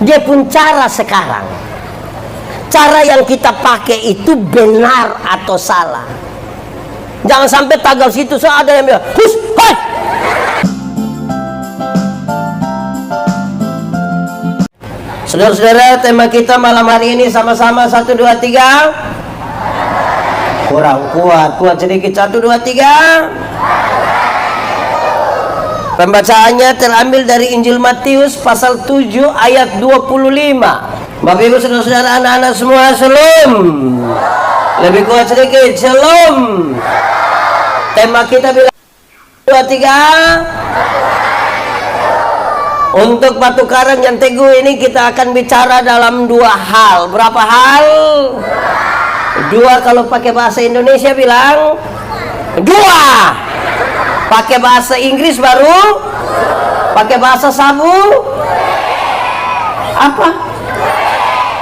dia pun cara sekarang. Cara yang kita pakai itu benar atau salah. Jangan sampai tagal situ ada yang bilang, "Hus, hai!" Saudara-saudara, tema kita malam hari ini sama-sama 1, 2, 3. Kurang kuat sedikit. 1, 2, 3. Pembacaannya terambil dari Injil Matius pasal 7 ayat 25. Bapak Ibu saudara-saudara, anak-anak semua, shalom. Lebih kuat sedikit, shalom. Tema kita bilang 2, 3. Untuk batu karang yang teguh ini kita akan bicara dalam 2 hal. Berapa hal? 2 kalau pakai bahasa Indonesia bilang 2. Pakai bahasa Inggris baru? Pakai bahasa sabu? Apa?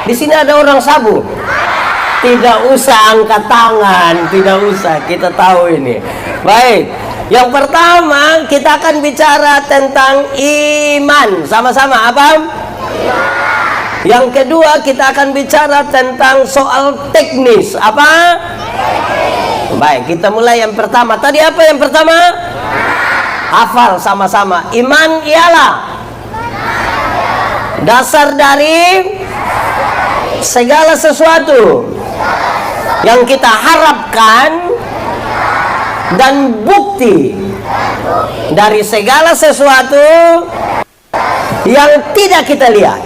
Di sini ada orang sabu? Tidak usah angkat tangan, tidak usah, kita tahu ini. Baik, yang pertama kita akan bicara tentang iman. Sama-sama apa? Yang kedua kita akan bicara tentang soal teknis. Apa? Baik, kita mulai yang pertama. Tadi apa yang pertama? Hafal sama-sama. Iman ialah dasar dari segala sesuatu yang kita harapkan dan bukti dari segala sesuatu yang tidak kita lihat.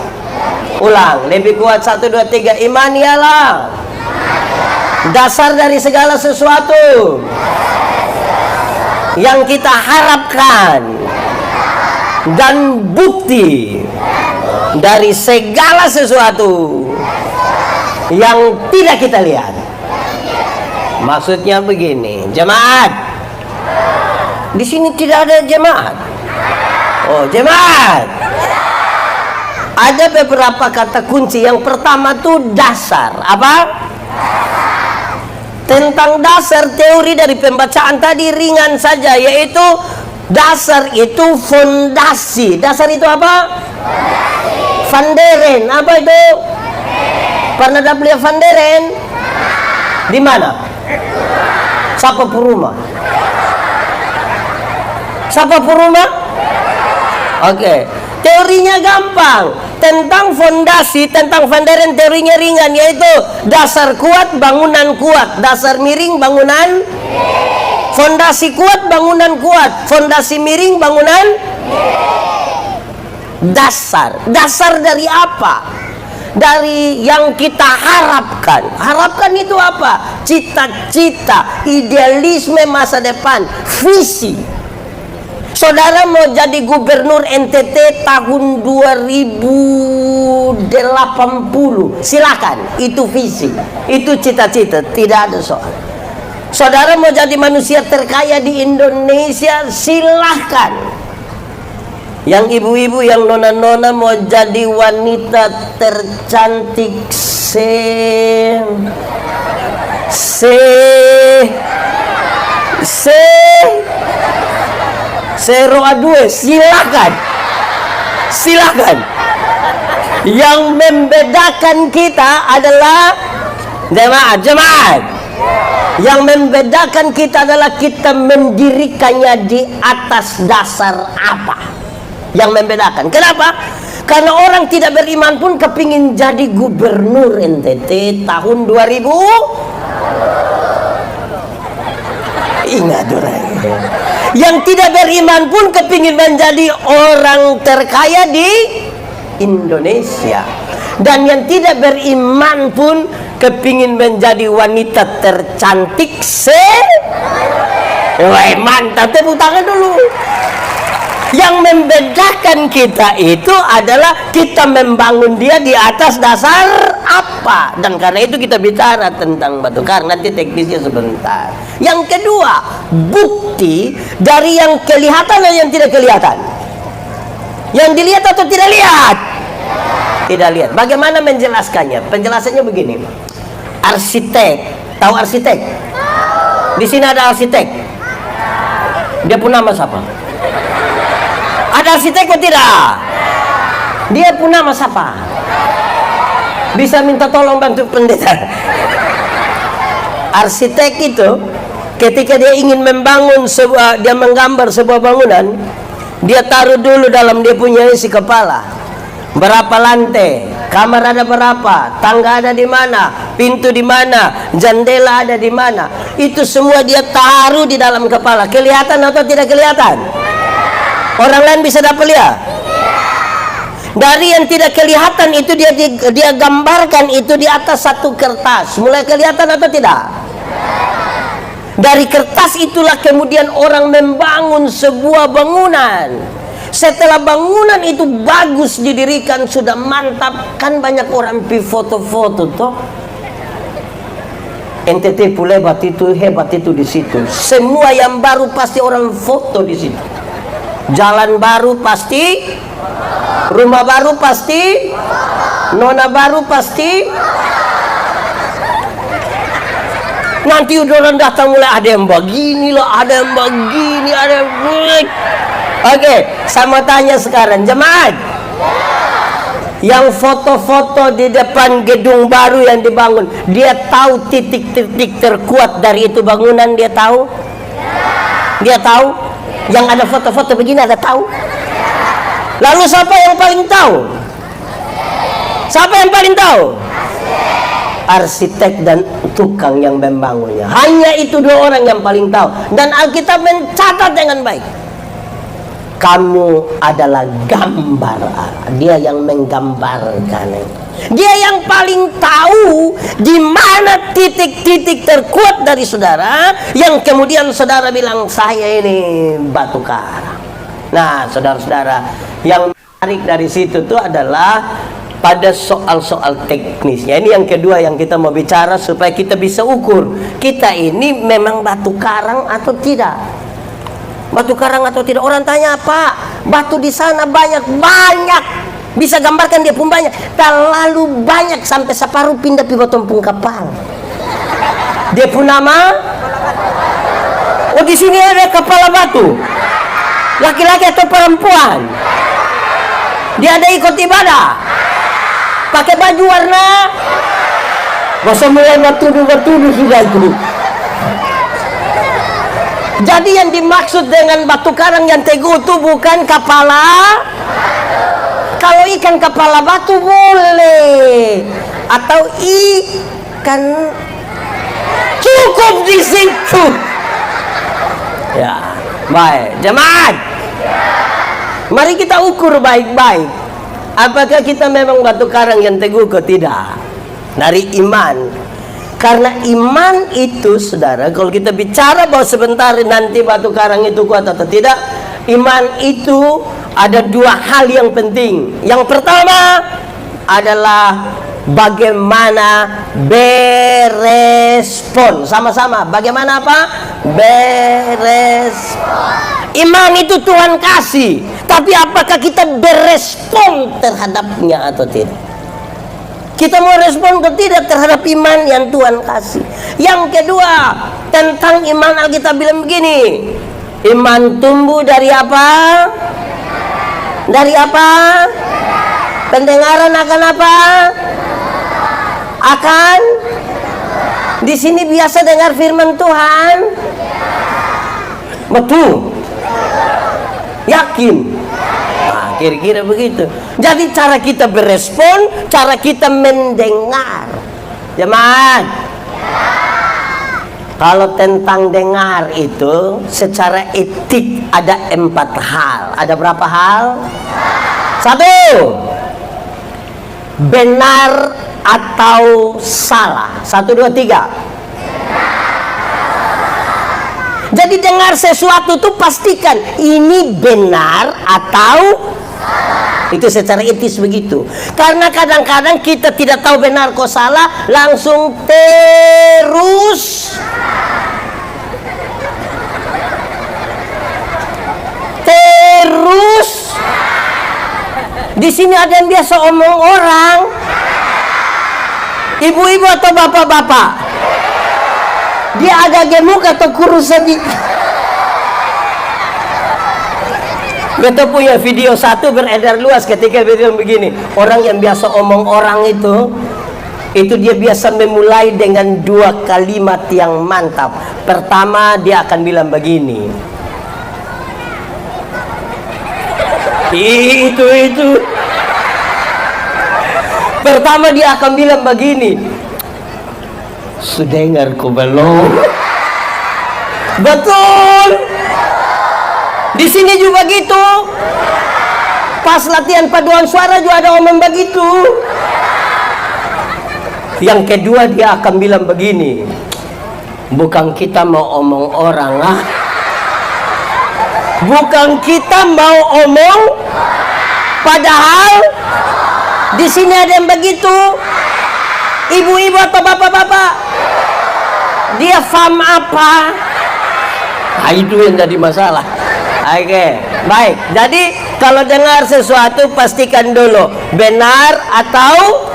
Ulang, lebih kuat. 1, 2, 3. Iman ialah dasar dari segala sesuatu yang kita harapkan dan bukti dari segala sesuatu yang tidak kita lihat. Maksudnya begini, jemaat. Di sini tidak ada jemaat. Oh, jemaat. Ada beberapa kata kunci. Yang pertama tuh dasar. Apa? Tentang dasar, teori dari pembacaan tadi ringan saja, yaitu dasar itu fondasi. Dasar itu apa? Vanderen. Apa itu? Pernah ada beli vanderen? Di mana? Siapa Puruma? Siapa Puruma? Oke. Teorinya gampang. Tentang fondasi, tentang vanderen teorinya ringan, yaitu dasar kuat, bangunan kuat. Dasar miring, bangunan. Fondasi kuat, bangunan kuat. Fondasi miring, bangunan. Dasar. Dasar dari apa? Dari yang kita harapkan. Harapkan itu apa? Cita-cita, idealisme masa depan, visi. Saudara mau jadi gubernur NTT tahun 2080, silakan. Itu visi, itu cita-cita, tidak ada soal. Saudara mau jadi manusia terkaya di Indonesia, silahkan. Yang ibu-ibu, yang nona-nona mau jadi wanita tercantik Seroa 2, silakan. Silakan. Yang membedakan kita adalah jemaat. Yang membedakan kita adalah kita mendirikannya di atas dasar apa? Yang membedakan. Kenapa? Karena orang tidak beriman pun kepingin jadi gubernur NTT tahun 2000. Ingat orang. Yang tidak beriman pun kepingin menjadi orang terkaya di Indonesia. Dan yang tidak beriman pun kepingin menjadi wanita tercantik mantap, tepuk tangan dulu. Yang membedakan kita itu adalah kita membangun dia di atas dasar apa. Dan karena itu kita bicara tentang batu karang. Nanti teknisnya sebentar. Yang kedua, bukti dari yang kelihatan dan yang tidak kelihatan. Yang dilihat atau tidak lihat? Tidak lihat. Bagaimana menjelaskannya? Penjelasannya begini. Arsitek, tahu arsitek? Di sini ada arsitek. Dia pun nama siapa? Ada arsitek atau tidak? Dia pun nama siapa? Bisa minta tolong bantu pendeta. Arsitek itu ketika dia ingin membangun sebuah, dia menggambar sebuah bangunan, dia taruh dulu dalam dia punya isi kepala. Berapa lantai, kamar ada berapa, tangga ada di mana, pintu di mana, jendela ada di mana. Itu semua dia taruh di dalam kepala. Kelihatan atau tidak kelihatan? Orang lain bisa dapat lihat. Dari yang tidak kelihatan itu dia gambarkan itu di atas satu kertas. Mulai kelihatan atau tidak? Dari kertas itulah kemudian orang membangun sebuah bangunan. Setelah bangunan itu bagus didirikan, sudah mantap, kan banyak orang pi foto-foto toh. NTT pula hebat itu di situ. Semua yang baru pasti orang foto di situ. Jalan baru pasti, rumah baru pasti, nona baru pasti. Nanti orang datang mulai ada yang begini lah, ada yang begini, ada yang begini. Oke, sama tanya sekarang, jemaat. Yang foto-foto di depan gedung baru yang dibangun, dia tahu titik-titik terkuat dari itu bangunan, dia tahu? Dia tahu? Yang ada foto-foto begini ada tahu? Lalu siapa yang paling tahu? Siapa yang paling tahu? Arsitek dan tukang yang membangunnya. Hanya itu dua orang yang paling tahu. Dan Alkitab mencatat dengan baik. Kamu adalah gambar Allah. Dia yang menggambarkan. Dia yang paling tahu di mana titik-titik terkuat dari saudara, yang kemudian saudara bilang saya ini batu karang. Nah, saudara-saudara, yang menarik dari situ tuh adalah pada soal-soal teknisnya. Ini yang kedua yang kita mau bicara supaya kita bisa ukur kita ini memang batu karang atau tidak. Batu karang atau tidak. Orang tanya, Pak, batu di sana banyak. Bisa gambarkan dia pun banyak. Terlalu banyak sampai separuh pindah pi tumpung kapal. Dia pun nama. Oh, di sini ada kepala batu. Laki-laki atau perempuan? Dia ada ikut ibadah. Pakai baju warna. Masa mulai bertuduh sudah itu. Jadi yang dimaksud dengan batu karang yang teguh itu bukan kepala. Kalau ikan kepala batu boleh, atau ikan, cukup di situ. Ya, baik, jemaat. Mari kita ukur baik-baik. Apakah kita memang batu karang yang teguh atau tidak? Dari iman. Karena iman itu, saudara, kalau kita bicara bahwa sebentar nanti batu karang itu kuat atau tidak, iman itu ada dua hal yang penting. Yang pertama adalah bagaimana berespon. Sama-sama, bagaimana apa? Berespon. Iman itu Tuhan kasih, tapi apakah kita berespon terhadapnya atau tidak? Kita mau respon atau tidak terhadap iman yang Tuhan kasih. Yang kedua, tentang iman Alkitab bilang begini, iman tumbuh dari apa? Dari apa? Pendengaran akan apa? Akan? Di sini biasa dengar firman Tuhan? Betul? Yakin? Nah, kira-kira begitu. Jadi cara kita berespon, cara kita mendengar. Jemaat, kalau tentang dengar itu secara etik ada 4 hal. Ada berapa hal? 1, benar atau salah. 1, 2, 3. Jadi dengar sesuatu itu pastikan ini benar atau salah. Itu secara etis begitu. Karena kadang-kadang kita tidak tahu benar kok salah, langsung terus di sini ada yang biasa omong orang, ibu-ibu atau bapak-bapak, dia agak gemuk atau kurus sedikit. Beta punya video satu beredar luas ketika video begini. Orang yang biasa omong orang itu dia biasa memulai dengan dua kalimat yang mantap. Pertama dia akan bilang begini. Itu. Pertama dia akan bilang begini. Sudah dengar kau belum? Betul. Di sini juga gitu. Pas latihan paduan suara juga ada omong begitu. Yang kedua dia akan bilang begini. Bukan kita mau omong orang, bukan kita mau omong, padahal di sini ada yang begitu. Ibu-ibu atau bapak-bapak, dia paham apa? Nah, itu yang jadi masalah. Oke, baik. Jadi kalau dengar sesuatu pastikan dulu benar atau.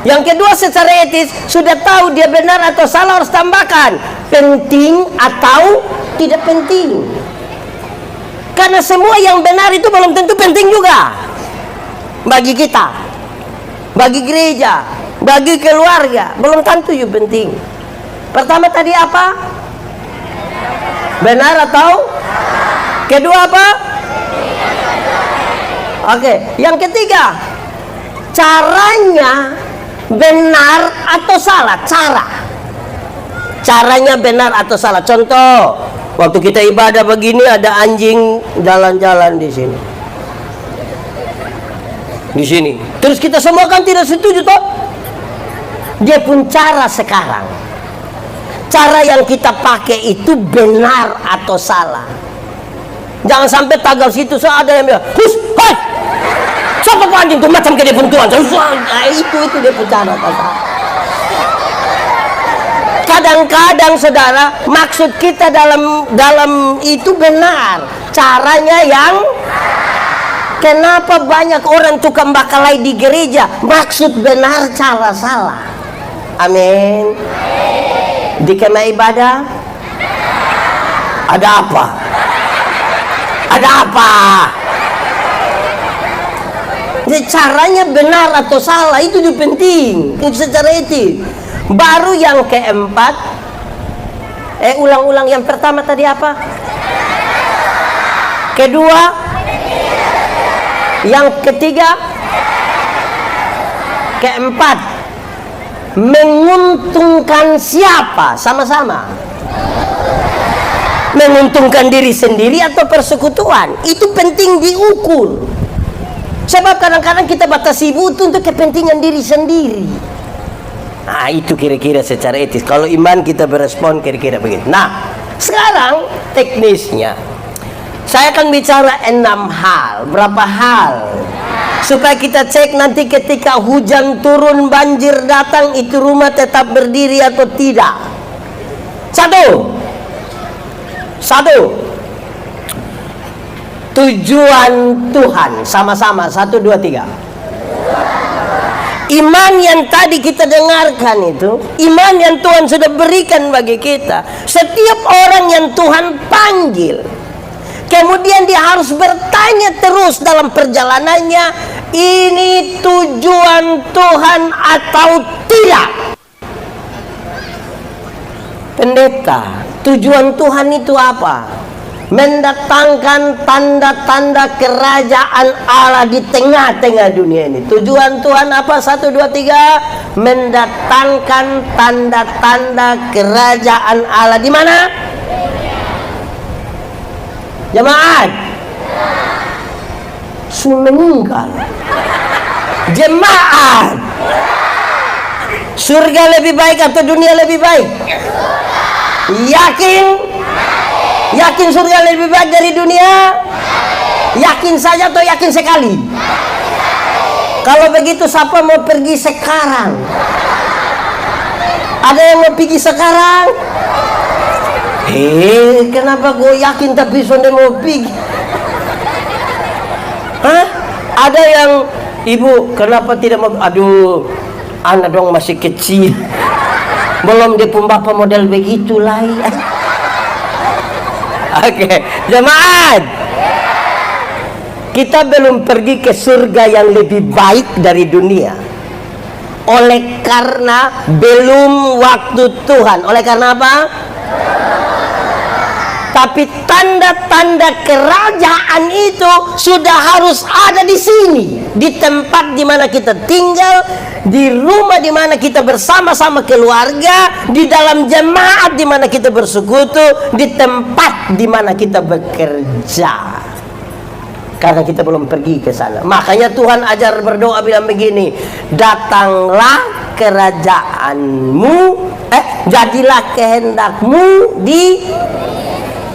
Yang kedua, secara etis sudah tahu dia benar atau salah, harus tambahkan penting atau tidak penting. Karena semua yang benar itu belum tentu penting juga bagi kita, bagi gereja, bagi keluarga, belum tentu juga penting. Pertama tadi apa? Benar atau? Kedua apa? Oke, yang ketiga, caranya benar atau salah. Caranya benar atau salah. Contoh, waktu kita ibadah begini ada anjing jalan-jalan di sini. Terus kita semua kan tidak setuju toh? Dia pun cara sekarang. Cara yang kita pakai itu benar atau salah. Jangan sampai tagal situ ada yang bilang, "Hus, hai! Siapa anjing tuh macam kayak dia pun Tuhan." Itu dia pun cara. Kadang-kadang saudara, maksud kita dalam itu benar, caranya yang. Kenapa banyak orang tukang bakalai di gereja? Maksud benar, cara salah. Amin. Di kemah ibadah ada apa? Jadi caranya benar atau salah itu juga penting, itu secara etis. Baru yang keempat, ulang-ulang yang pertama tadi apa? Kedua, yang ketiga, keempat, menguntungkan siapa? Sama-sama. Menguntungkan diri sendiri atau persekutuan, itu penting diukur. Sebab kadang-kadang kita batasi butuh untuk kepentingan diri sendiri. Nah, itu kira-kira secara etis. Kalau iman kita berespon kira-kira begitu. Nah, sekarang teknisnya saya akan bicara 6 hal. Berapa hal? Supaya kita cek nanti ketika hujan turun, banjir datang, itu rumah tetap berdiri atau tidak. Satu, tujuan Tuhan. Sama-sama, 1, 2, 3. Iman yang tadi kita dengarkan itu, iman yang Tuhan sudah berikan bagi kita. Setiap orang yang Tuhan panggil, kemudian dia harus bertanya terus dalam perjalanannya, ini tujuan Tuhan atau tidak? Pendeta, tujuan Tuhan itu apa? Mendatangkan tanda-tanda kerajaan Allah di tengah-tengah dunia ini. Tujuan Tuhan apa? 1, 2, 3. Mendatangkan tanda-tanda kerajaan Allah di mana? Jemaat. Meninggal. Jemaat. Surga lebih baik atau dunia lebih baik? Yakin surga lebih baik dari dunia? Yakin saja atau yakin sekali? Kalau begitu siapa mau pergi sekarang? Ada yang mau pergi sekarang? Kenapa gue yakin tapi sonde mau pergi? Hah? Ada yang, ibu kenapa tidak mau? Aduh, anak dong masih kecil, belum dia pun bapak model begitulah. Oke, jemaat. kita belum pergi ke surga yang lebih baik dari dunia. Oleh karena belum waktu Tuhan. Oleh karena apa? Tapi tanda-tanda kerajaan itu sudah harus ada di sini, di tempat di mana kita tinggal, di rumah di mana kita bersama-sama keluarga, di dalam jemaat di mana kita bersekutu, di tempat di mana kita bekerja. Karena kita belum pergi ke sana. Makanya Tuhan ajar berdoa bilang begini, datanglah kerajaanmu, jadilah kehendakmu di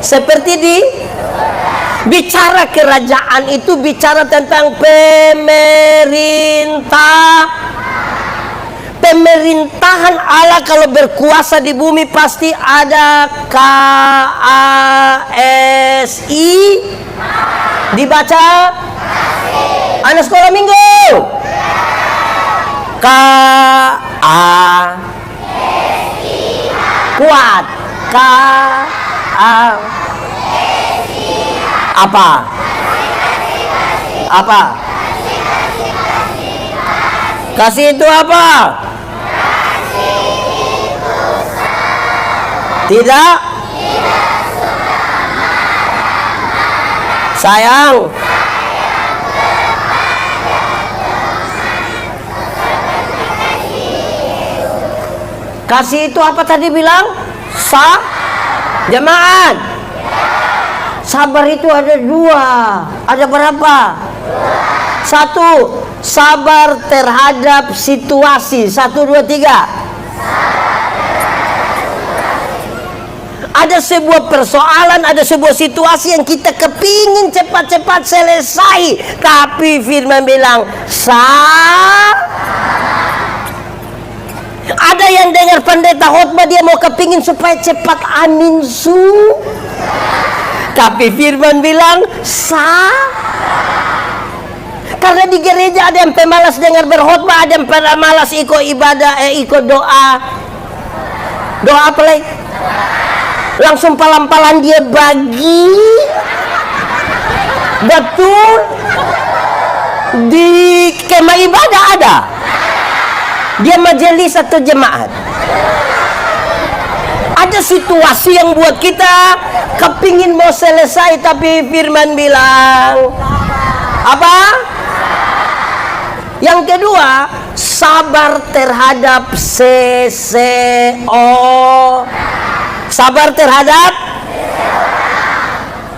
seperti di bicara kerajaan itu bicara tentang pemerintahan Allah. Kalau berkuasa di bumi pasti ada KASI, dibaca anak sekolah minggu kuat apa kasih itu apa? Tidak sayang. Kasih itu apa tadi bilang? Jemaat. Sabar itu ada dua. Ada berapa? Satu, sabar terhadap situasi. 1, 2, 3. Ada sebuah persoalan, ada sebuah situasi yang kita kepingin cepat-cepat selesai, tapi firman bilang ada yang dengar pendeta khotbah, dia mau kepingin supaya cepat amin tapi firman bilang karena di gereja ada yang pemalas dengar berkhotbah, ada yang pemalas ikut ibadah, ikut doa apa lagi? Langsung palang-palang dia bagi. Betul. Di kemah ibadah ada. Dia majelis atau jemaat. Ada situasi yang buat kita kepingin mau selesai, tapi firman bilang apa? Yang kedua, sabar terhadap CCO. Sabar terhadap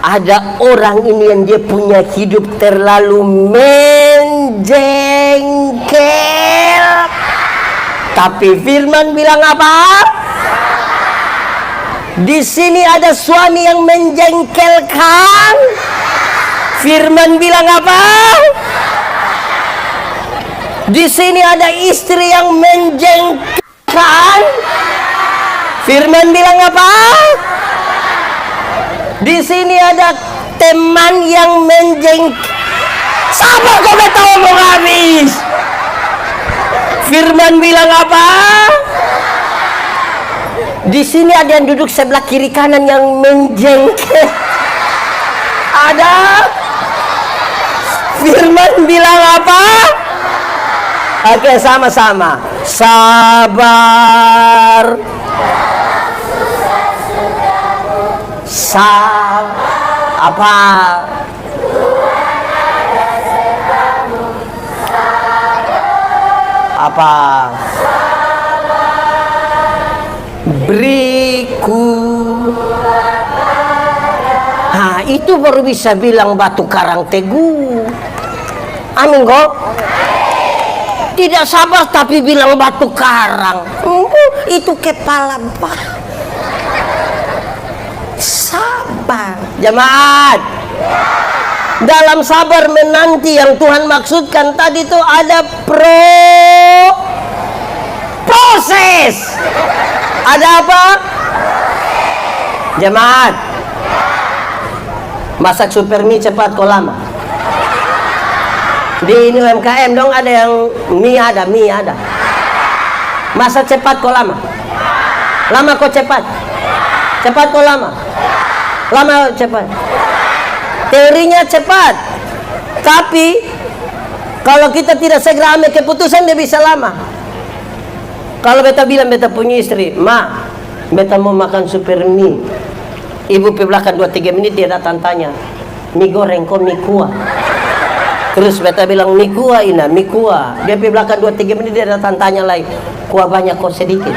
ada orang ini yang dia punya hidup terlalu menjengkel, tapi firman bilang apa? Di sini ada suami yang menjengkelkan, firman bilang apa? Di sini ada istri yang menjengkelkan, firman bilang apa? Di sini ada teman yang menjengkel. Sabar, kau tahu mau habis. Firman bilang apa? Di sini ada yang duduk sebelah kiri kanan yang menjengkel. Ada. Firman bilang apa? Oke, sama-sama. Sabar. Apa? Apa? Beriku. Nah, itu baru bisa bilang batu karang teguh. Amin kok. Tidak sabar tapi bilang batu karang. Itu kepala batu. Sabar, jemaat. Dalam sabar menanti yang Tuhan maksudkan tadi itu ada proses. Ada apa? Jemaat. Masak super mie cepat kok lama. Di ini UMKM dong ada yang mie ada. Masak cepat kok lama. Lama kok cepat. Cepat kok lama. Lama cepat. Teorinya cepat. Tapi kalau kita tidak segera ambil keputusan, dia bisa lama. Kalau beta bilang beta punya istri, "Ma, beta mau makan super mie." Ibu pergi belakang 2-3 menit, dia datang tanya, "Mie goreng kok mie kuah?" Terus beta bilang, "Mie kuah ina, mie kuah." Dia pergi belakang 2-3 menit, dia datang tanya lagi, "Kuah banyak kok sedikit?"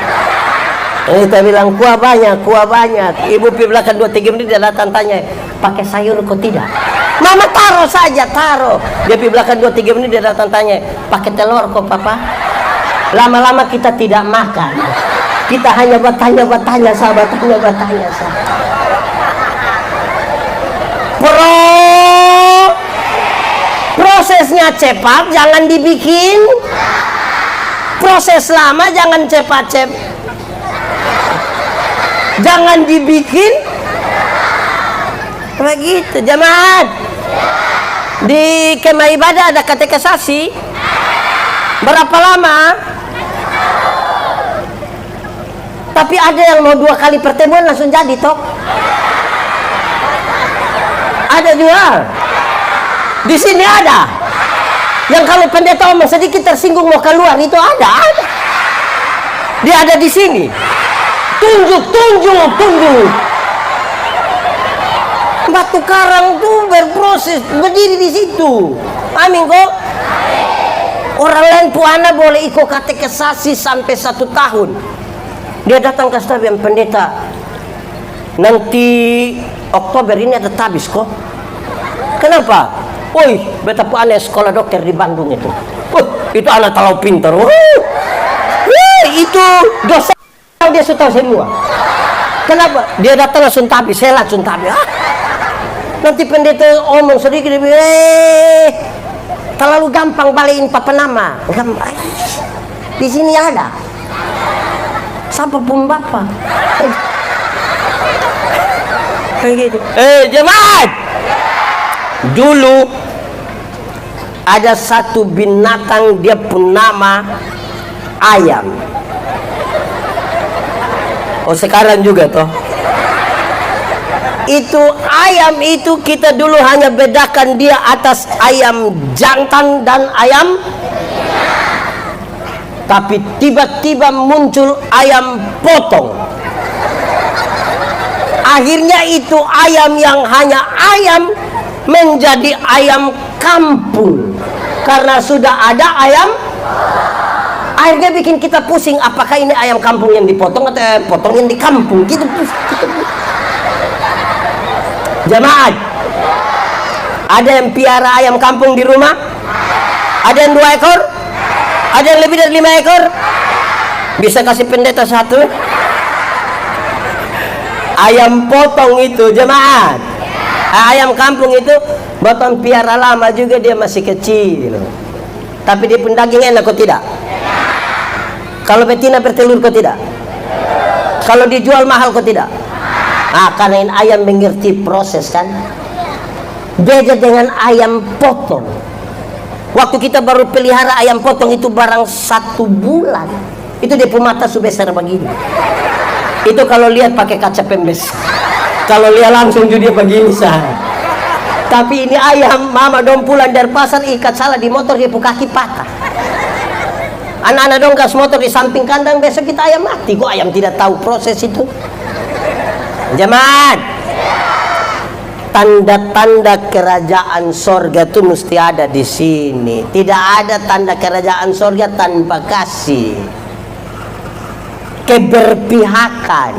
Kita bilang, "Kuah banyak, kuah banyak." Ibu pergi belakang 2-3 menit, dia datang tanya, "Pakai sayur kok tidak?" "Mama taruh saja, taruh." Dia pergi belakang 2-3 menit, dia datang tanya, "Pakai telur kok papa?" Lama-lama kita tidak makan. Kita hanya bertanya-bertanya, sahabat, bertanya-bertanya, sahabat. Prosesnya cepat, jangan dibikin. Proses lama, jangan cepat. Jangan dibikin. Begitu, jemaat. Di kemah ibadah ada katekisasi. Berapa lama? Tapi ada yang mau 2 kali pertemuan langsung jadi toh. Ada juga. Di sini ada. Yang kalau pendeta omong sedikit tersinggung mau keluar, itu ada. Dia ada di sini. Tunjuk. Batu karang tuh berproses, berdiri di situ. Amin kok. Orang lain puana boleh ikut katekisasi sampai 1 tahun. Dia datang ke stadion, "Pendeta, nanti Oktober ini ada tabis kok." "Kenapa?" "Woi, beta puana sekolah dokter di Bandung itu." Itu anak terlalu pintar. Itu dosa dia sudah tahu semua. Kenapa? Dia datang langsung tabis, saya langsung tabis. Nanti pendeta omong sedikit, terlalu gampang balikin papa nama. Gampang. Di sini ada. Siapa pun bapak. Begitu. Jemaat. Dulu ada satu binatang, dia pun nama ayam. Oh, sekarang juga toh. Itu ayam itu kita dulu hanya bedakan dia atas ayam jantan dan ayam. Tapi tiba-tiba muncul ayam potong. Akhirnya itu ayam yang hanya ayam menjadi ayam kampung. Karena sudah ada ayam. Akhirnya bikin kita pusing, apakah ini ayam kampung yang dipotong atau potong yang di kampung. Gitu. Jemaat, ada yang piara ayam kampung di rumah? Ada yang 2 ekor? Ada yang lebih dari 5 ekor? Bisa kasih pendeta 1? Ayam potong itu, jemaat. Ayam kampung itu botong piara lama juga, dia masih kecil. Tapi dia pun daging enak kok tidak? Kalau betina bertelur kok tidak? Kalau dijual mahal kok tidak? Karena ini ayam mengerti proses kan. Beda dengan ayam potong. Waktu kita baru pelihara ayam potong itu barang 1 bulan, itu dia punya mata sebesar begini. Itu kalau lihat pakai kaca pembes. Kalau lihat langsung juga dia begini sah. Tapi ini ayam mama dong pulang dari pasar, ikat salah di motor, dia punya kaki patah. Anak-anak dong gas motor di samping kandang, besok kita ayam mati. Kok ayam tidak tahu proses itu? Jemaat, tanda-tanda kerajaan sorga itu mesti ada di sini. Tidak ada tanda kerajaan sorga tanpa kasih. Keberpihakan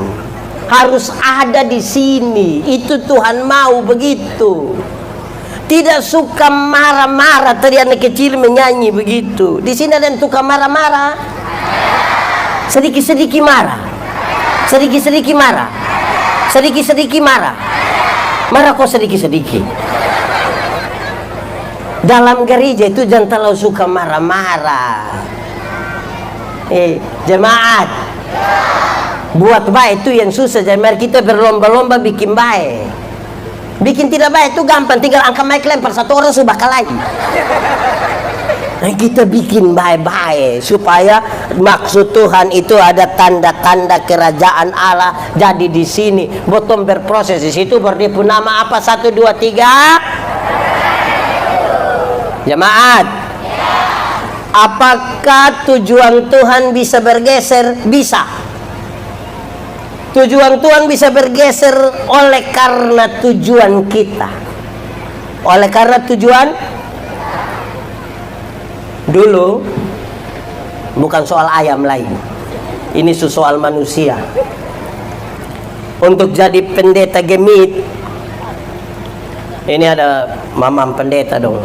harus ada di sini. Itu Tuhan mau begitu. Tidak suka marah-marah. Tadi anak kecil menyanyi begitu. Di sini ada yang suka marah-marah. Sedikit-sedikit marah. Sedikit-sedikit marah. Sedikit-sedikit marah. Marah kok sedikit-sedikit. Dalam gereja itu jangan terlalu suka marah-marah. Jemaat, buat baik itu yang susah. Jangan kita berlomba-lomba bikin baik. Bikin tidak baik itu gampang, tinggal angkat mic lempar 1 orang sudah bakal lagi. Nah, kita bikin baik-baik supaya maksud Tuhan itu ada tanda-tanda kerajaan Allah jadi di sini. Bottom berproses di situ, baru dia pun nama apa? 1, 2, 3. Jemaat, apakah tujuan Tuhan bisa bergeser? Bisa. Tujuan Tuhan bisa bergeser oleh karena tujuan kita. Oleh karena tujuan dulu bukan soal ayam lain. Ini soal manusia. Untuk jadi pendeta Gemit, ini ada mamam pendeta dong.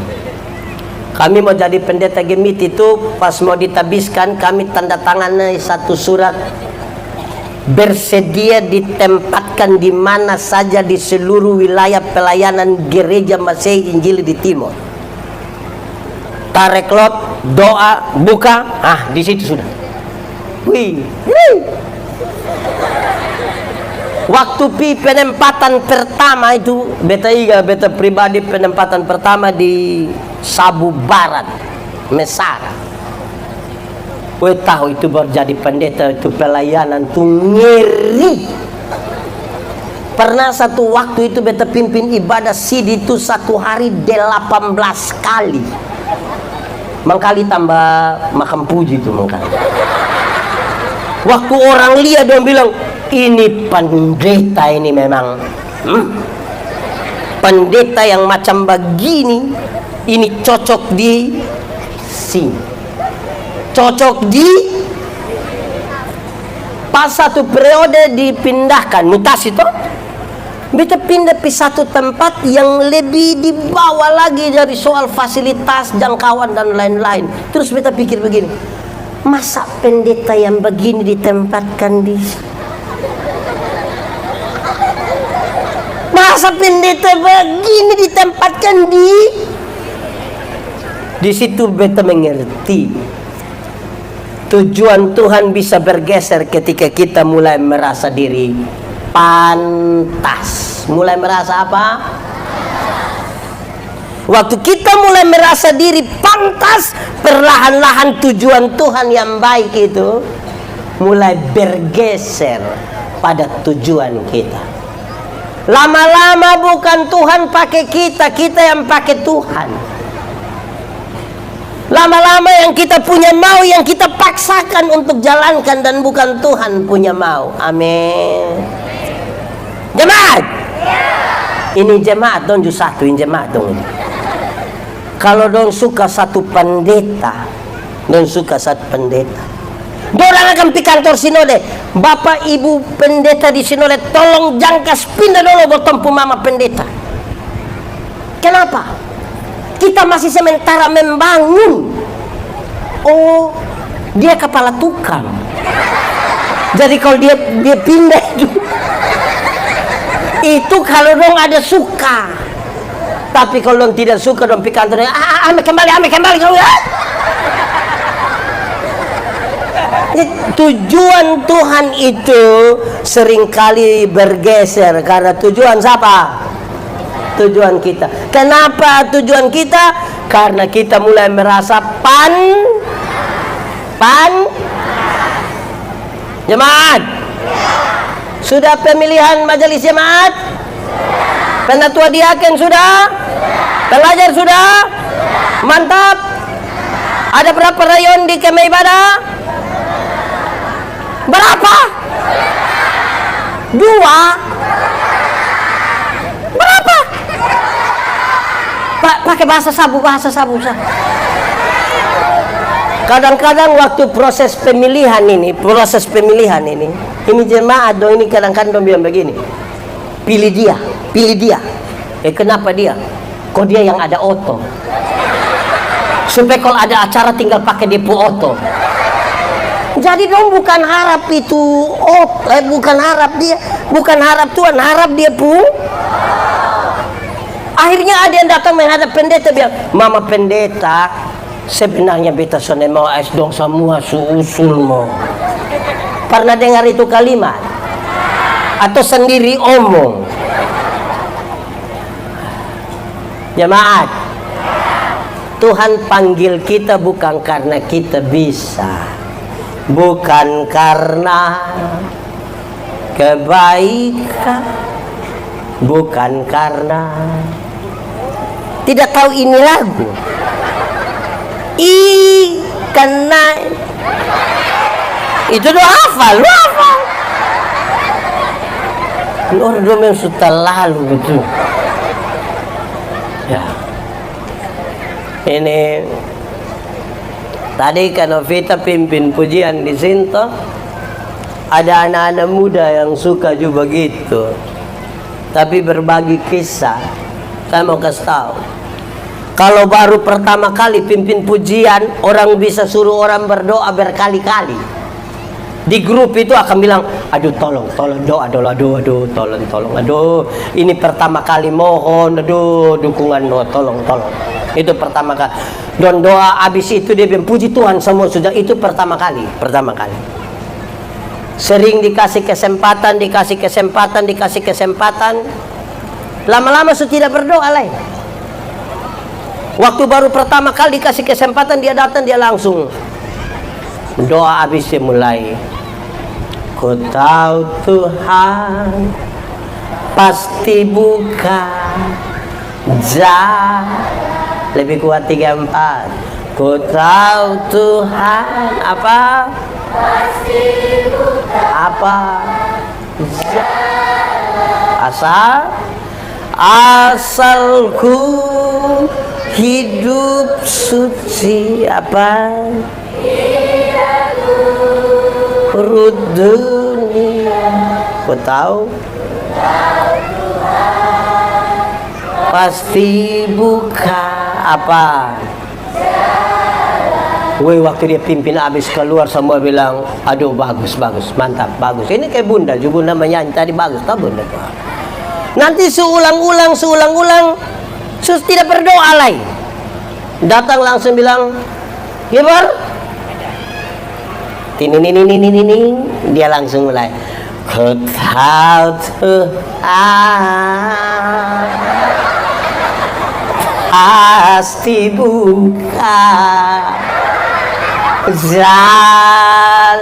Kami mau jadi pendeta Gemit itu pas mau ditabiskan kami tanda tangan satu surat bersedia ditempatkan di mana saja di seluruh wilayah pelayanan gereja Masehi Injili di Timur. Tarik lot, doa, buka, di situ sudah. Wih. Waktu penempatan pertama itu beta pribadi penempatan pertama di Sabu Barat, Mesara. Tahu itu baru jadi pendeta itu pelayanan tuh ngeri. Pernah satu waktu itu beta pimpin ibadah SID itu satu hari 18 kali. Mangkali tambah makam puji itu mangkali. Waktu orang lihat dia bilang, ini pendeta ini memang pendeta yang macam begini, ini cocok di sini, cocok di pas satu periode dipindahkan mutasi toh, beta pindah ke satu tempat yang lebih di bawah lagi dari soal fasilitas, jangkauan dan lain-lain. Terus beta pikir begini, masa pendeta yang begini ditempatkan di, masa pendeta begini ditempatkan di situ beta mengerti tujuan Tuhan bisa bergeser ketika kita mulai merasa diri pantas. Mulai merasa apa? Waktu kita mulai merasa diri pantas, perlahan-lahan tujuan Tuhan yang baik itu mulai bergeser pada tujuan kita. Lama-lama bukan Tuhan pakai kita, kita yang pakai Tuhan. Lama-lama yang kita punya mau, yang kita paksakan untuk jalankan, dan bukan Tuhan punya mau. Amin. Jemaat, ini jemaat dong, satu ini jemaat dong. Kalau dong suka satu pendeta, dong suka satu pendeta, dorang akan pergi kantor sinode. Bapak ibu pendeta di sinode, tolong jangkas pindah dulu buat tempu mama pendeta. Kenapa? Kita masih sementara membangun. Oh, dia kepala tukang. Jadi kalau dia pindah itu kalau dong ada suka. Tapi kalau dong tidak suka, dong pergi kantornya, ame kembali kau ya. Tujuan Tuhan itu seringkali bergeser karena tujuan siapa? Tujuan kita. Kenapa tujuan kita? Karena kita mulai merasa Jemaat, sudah pemilihan majelis jemaat? Penatua diaken sudah? Pelajar sudah? Mantap. Ada berapa rayon di kemah ibadah? Berapa? 2. Berapa? Pakai bahasa sabu. Kadang-kadang waktu proses pemilihan ini jemaat dong, ini kadang-kadang dong bilang begini, pilih dia. Kenapa dia? Kok dia yang ada oto? Supaya kalau ada acara tinggal pakai depo oto. Jadi dong bukan harap itu bukan harap Tuhan, harap dia pun. Akhirnya ada yang datang menghadap pendeta bilang, Mama pendeta, sebenarnya beta sone mau es dong semua usulmu. Pernah dengar itu kalimat? Atau sendiri omong? Jemaat, Tuhan panggil kita bukan karena kita bisa, bukan karena kebaikan, bukan karena tidak tahu ini lagu. ikan naik. Itu doa hafal, lu hafal. Orang memang sudah lalu betul. Ya. Ini tadi kan Novita pimpin pujian di Sinto, ada anak-anak muda yang suka juga begitu, tapi berbagi kisah. Saya mau kasih tahu, kalau baru pertama kali pimpin pujian, orang bisa suruh orang berdoa berkali-kali. Di grup itu akan bilang, aduh tolong doa, aduh tolong, aduh ini pertama kali, mohon, aduh dukungan doa, tolong. Itu pertama kali. Dan doa habis itu dia bilang, puji Tuhan semua sudah. Itu pertama kali. Sering dikasih kesempatan, lama-lama sudah tidak berdoa lagi. Waktu baru pertama kali dikasih kesempatan, dia datang, dia langsung doa. Habis dia mulai, ku tahu Tuhan pasti buka lebih kuat 3-4. Ku tahu Tuhan apa pasti buka apa asalku hidup suci apa perut dunia. Ku tahu pasti buka apa. Woi, waktu dia pimpin habis keluar semua bilang, aduh bagus, mantap, bagus. Ini kayak bunda menyanyi tadi, bagus tak bunda tuh. Nanti seulang-ulang sus tidak berdoa lagi. Datang langsung bilang, Gibar, ini dia langsung mulai, ku tahu Tuhan pasti buka jalan.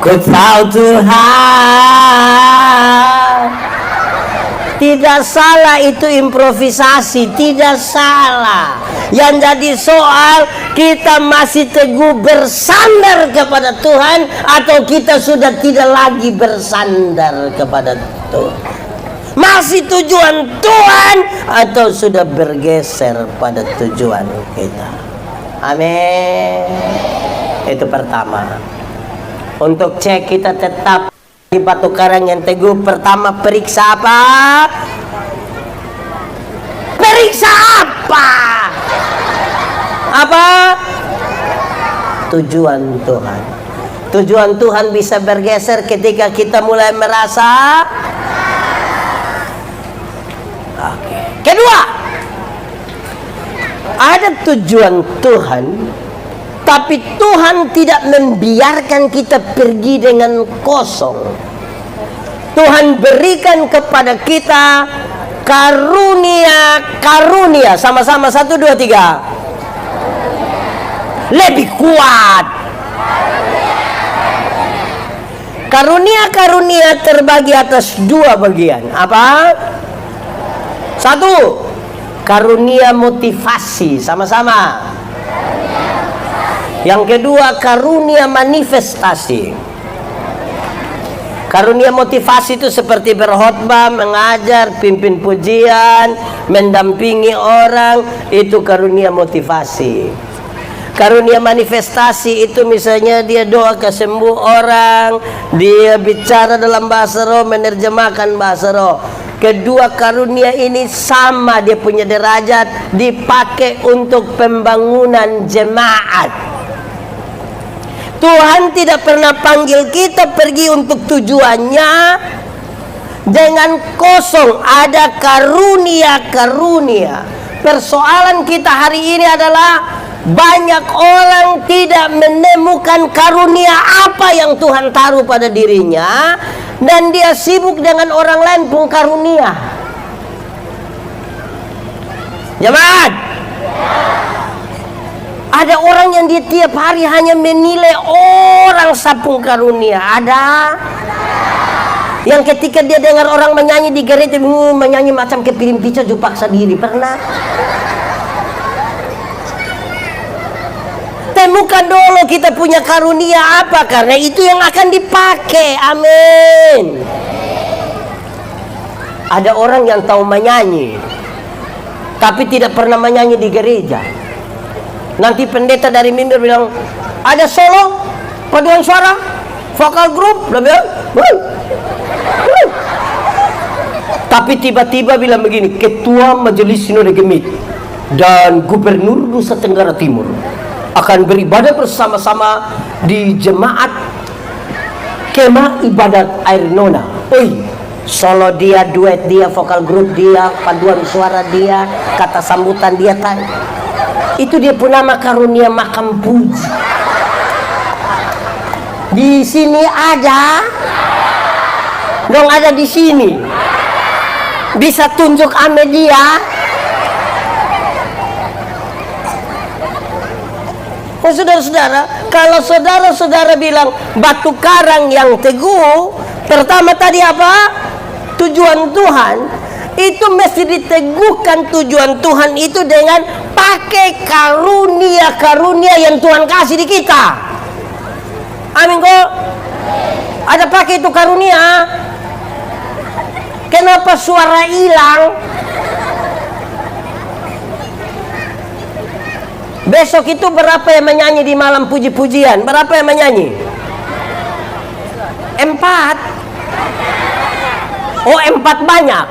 Ku tahu Tuhan. Tidak salah itu improvisasi, tidak salah. Yang jadi soal, kita masih teguh bersandar kepada Tuhan atau kita sudah tidak lagi bersandar kepada Tuhan. Masih tujuan Tuhan atau sudah bergeser pada tujuan kita. Amin. Itu pertama. Untuk cek kita tetap di batu karang yang teguh, pertama periksa apa? Periksa apa? Apa? Tujuan Tuhan. Tujuan Tuhan bisa bergeser ketika kita mulai merasa. Oke. Kedua, ada tujuan Tuhan, tapi Tuhan tidak membiarkan kita pergi dengan kosong. Tuhan berikan kepada kita karunia. Sama-sama 1, 2, 3. Lebih kuat. Karunia terbagi atas 2 bagian. Apa? 1, karunia motivasi, sama-sama. Yang kedua, karunia manifestasi. Karunia motivasi itu seperti berkhotbah, mengajar, pimpin pujian, mendampingi orang, itu karunia motivasi. Karunia manifestasi itu misalnya dia doa kesembuh orang, dia bicara dalam bahasa roh, menerjemahkan bahasa roh. Kedua karunia ini sama, dia punya derajat, dipakai untuk pembangunan jemaat. Tuhan tidak pernah panggil kita pergi untuk tujuannya dengan kosong. Ada karunia. Persoalan kita hari ini adalah banyak orang tidak menemukan karunia apa yang Tuhan taruh pada dirinya, dan dia sibuk dengan orang lain pun karunia. Jemaat, ada orang yang dia tiap hari hanya menilai orang sapung karunia. Ada yang ketika dia dengar orang menyanyi di gereja, menyanyi macam kepiring pica, jupaksa diri. Pernah? temukan dulu kita punya karunia apa, karena itu yang akan dipakai. Amin. Ada orang yang tahu menyanyi tapi tidak pernah menyanyi di gereja. Nanti pendeta dari mimbar bilang, ada solo, paduan suara, vokal grup, tapi tiba-tiba bilang begini, Ketua Majelis Sinode Gemit dan Gubernur Nusa Tenggara Timur akan beribadah bersama-sama di jemaat kemah ibadat air nona. Solo dia, duet dia, vokal grup dia, paduan suara dia, kata sambutan dia. Itu dia pun nama karunia makam puji. Di sini ada, dong ada di sini. Bisa tunjuk ame dia. Oh, saudara-saudara, kalau saudara-saudara bilang batu karang yang teguh, pertama tadi apa? Tujuan Tuhan. Itu mesti diteguhkan tujuan Tuhan itu dengan pakai karunia-karunia yang Tuhan kasih di kita. Amin kok. Ada pakai itu karunia. Kenapa suara hilang? Besok itu berapa yang menyanyi di malam puji-pujian? Berapa yang menyanyi? 4. Oh, 4 banyak.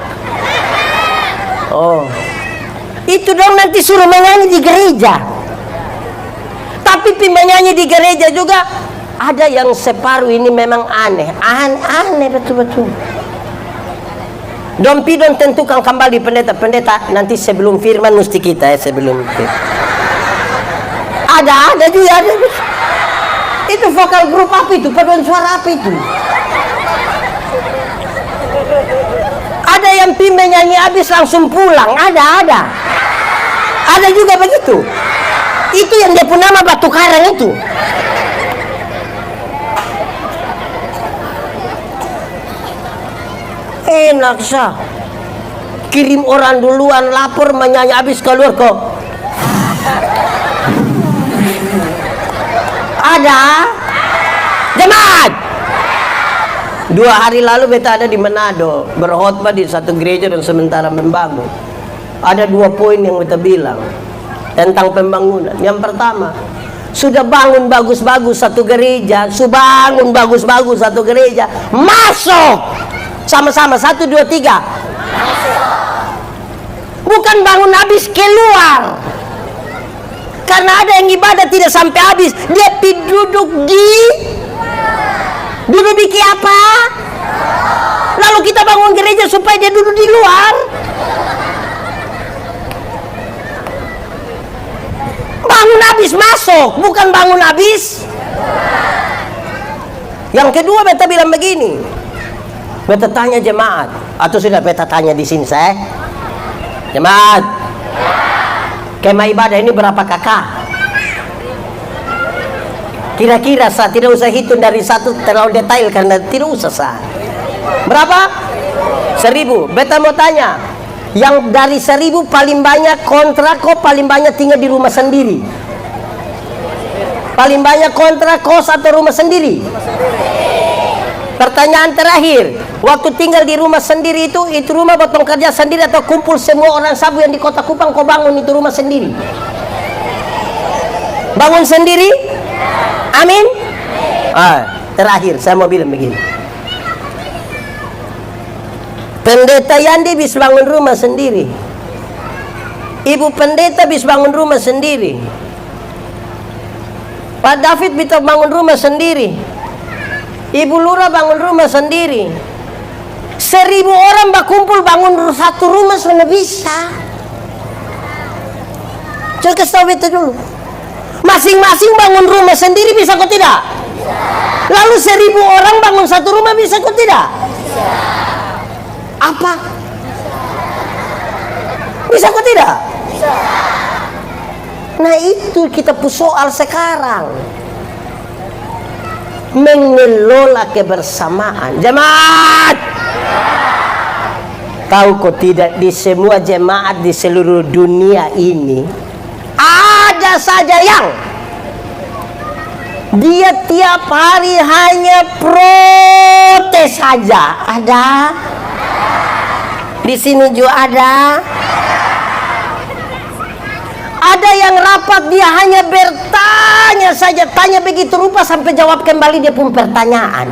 Oh, itu dong nanti suruh menyanyi di gereja. Tapi menyanyi di gereja juga ada yang separuh ini memang aneh betul-betul. Don tentukan kembali pendeta nanti sebelum firman mesti kita ya, sebelum ada juga ada. Itu vokal grup apa itu? Paduan suara apa itu? Ada yang menyanyi habis langsung pulang. Ada juga begitu. Itu yang dia pun nama batu karang itu. Enak sah. Kirim orang duluan lapor menyanyi habis keluar kok. Ada jemaat. 2 hari lalu beta ada di Manado berkhotbah di satu gereja dan sementara membangun. Ada 2 poin yang beta bilang tentang pembangunan. Yang pertama, sudah bangun bagus-bagus satu gereja, masuk sama-sama 1, 2, 3. Bukan bangun habis keluar. Karena ada yang ibadah tidak sampai habis, dia duduk di apa? Lalu kita bangun gereja supaya dia duduk di luar. Bangun habis masuk, bukan bangun habis. Yang kedua beta bilang begini. Beta tanya jemaat, atau sudah beta tanya di sini saya. Jemaat, kemah ibadah ini berapa kakak? Kira-kira saya tidak usah hitung dari 1 terlalu detail karena tidak usah sah. Berapa? 1000. Beta mau tanya, yang dari 1000 paling banyak kontrak kok paling banyak tinggal di rumah sendiri? Paling banyak kontrak kos atau rumah sendiri? Pertanyaan terakhir, waktu tinggal di rumah sendiri itu rumah potong kerja sendiri atau kumpul semua orang Sabu yang di Kota Kupang kau bangun itu rumah sendiri? Bangun sendiri? Amin. Terakhir saya mau bilang begini. Pendeta Yandi bisa bangun rumah sendiri. Ibu pendeta bisa bangun rumah sendiri. Pak David bisa bangun rumah sendiri. Ibu Lura bangun rumah sendiri. 1000 orang berkumpul bangun satu rumah sudah bisa. Coba kasih tahu itu dulu. Masing-masing bangun rumah sendiri bisa kok tidak? Lalu 1000 orang bangun satu rumah bisa kok tidak? Apa? Bisa kok tidak? Nah itu kita soal sekarang. Mengelola kebersamaan. Jemaat, tahu kok tidak di semua jemaat di seluruh dunia ini ada saja yang Dia tiap hari hanya protes saja. Ada? Di sini juga ada. Ada yang rapat dia hanya bertanya saja, tanya begitu rupa sampai jawab kembali dia pun pertanyaan.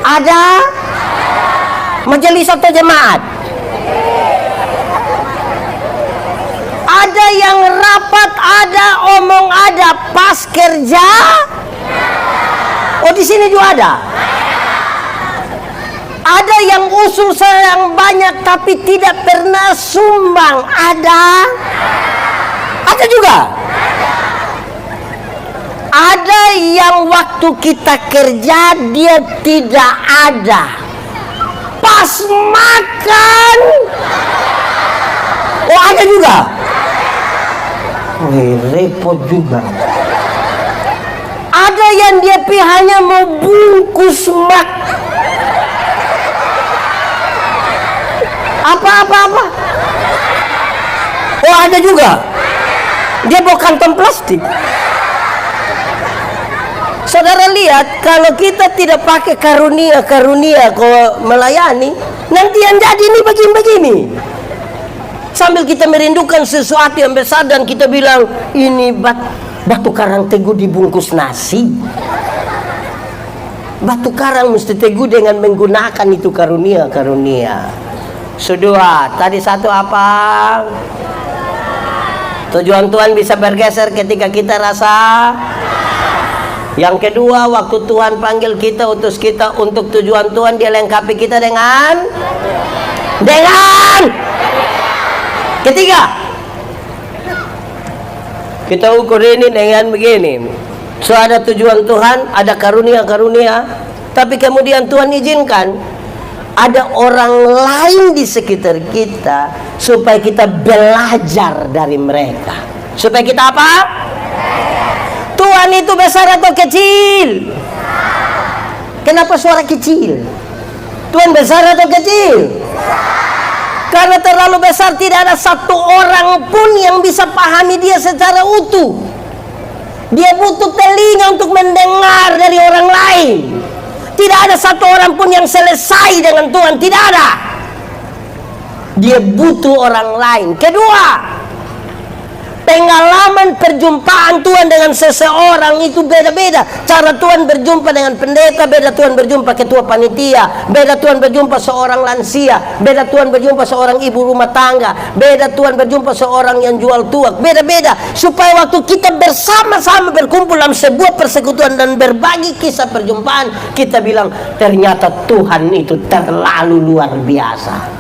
Ada? Majelis atau jemaat? Ada yang rapat, ada omong, ada pas kerja. Oh, di sini juga ada. Ada yang usul yang banyak tapi tidak pernah sumbang. Ada? Ada juga. Ada yang waktu kita kerja dia tidak ada. Pas makan. Oh, ada juga. Wih, repot juga. Ada yang dia hanya mau bungkus mak. Apa. Oh, ada juga. Dia bawa kantong plastik. Saudara lihat, kalau kita tidak pakai karunia kalau melayani, nanti yang jadi ini begini-begini. Sambil kita merindukan sesuatu yang besar dan kita bilang, ini batu karang teguh dibungkus nasi. Batu karang mesti teguh dengan menggunakan itu karunia. Kedua, tadi satu apa? Tujuan Tuhan bisa bergeser ketika kita rasa. Yang kedua, waktu Tuhan panggil kita, utus kita untuk tujuan Tuhan, dia lengkapi kita dengan ketiga. Kita ukur ini dengan begini. So, ada tujuan Tuhan, ada karunia, tapi kemudian Tuhan izinkan ada orang lain di sekitar kita supaya kita belajar dari mereka. Supaya kita apa? Tuhan itu besar atau kecil? Kenapa suara kecil? Tuhan besar atau kecil? Karena terlalu besar, tidak ada satu orang pun yang bisa pahami dia secara utuh. Dia butuh telinga untuk mendengar dari orang lain. Tidak ada satu orang pun yang selesai dengan Tuhan, tidak ada. Dia butuh orang lain. Kedua, pengalaman perjumpaan Tuhan dengan seseorang itu beda-beda. Cara Tuhan berjumpa dengan pendeta, beda Tuhan berjumpa ketua panitia, beda Tuhan berjumpa seorang lansia, beda Tuhan berjumpa seorang ibu rumah tangga, beda Tuhan berjumpa seorang yang jual tuak, beda-beda. Supaya waktu kita bersama-sama berkumpul dalam sebuah persekutuan dan berbagi kisah perjumpaan, kita bilang ternyata Tuhan itu terlalu luar biasa.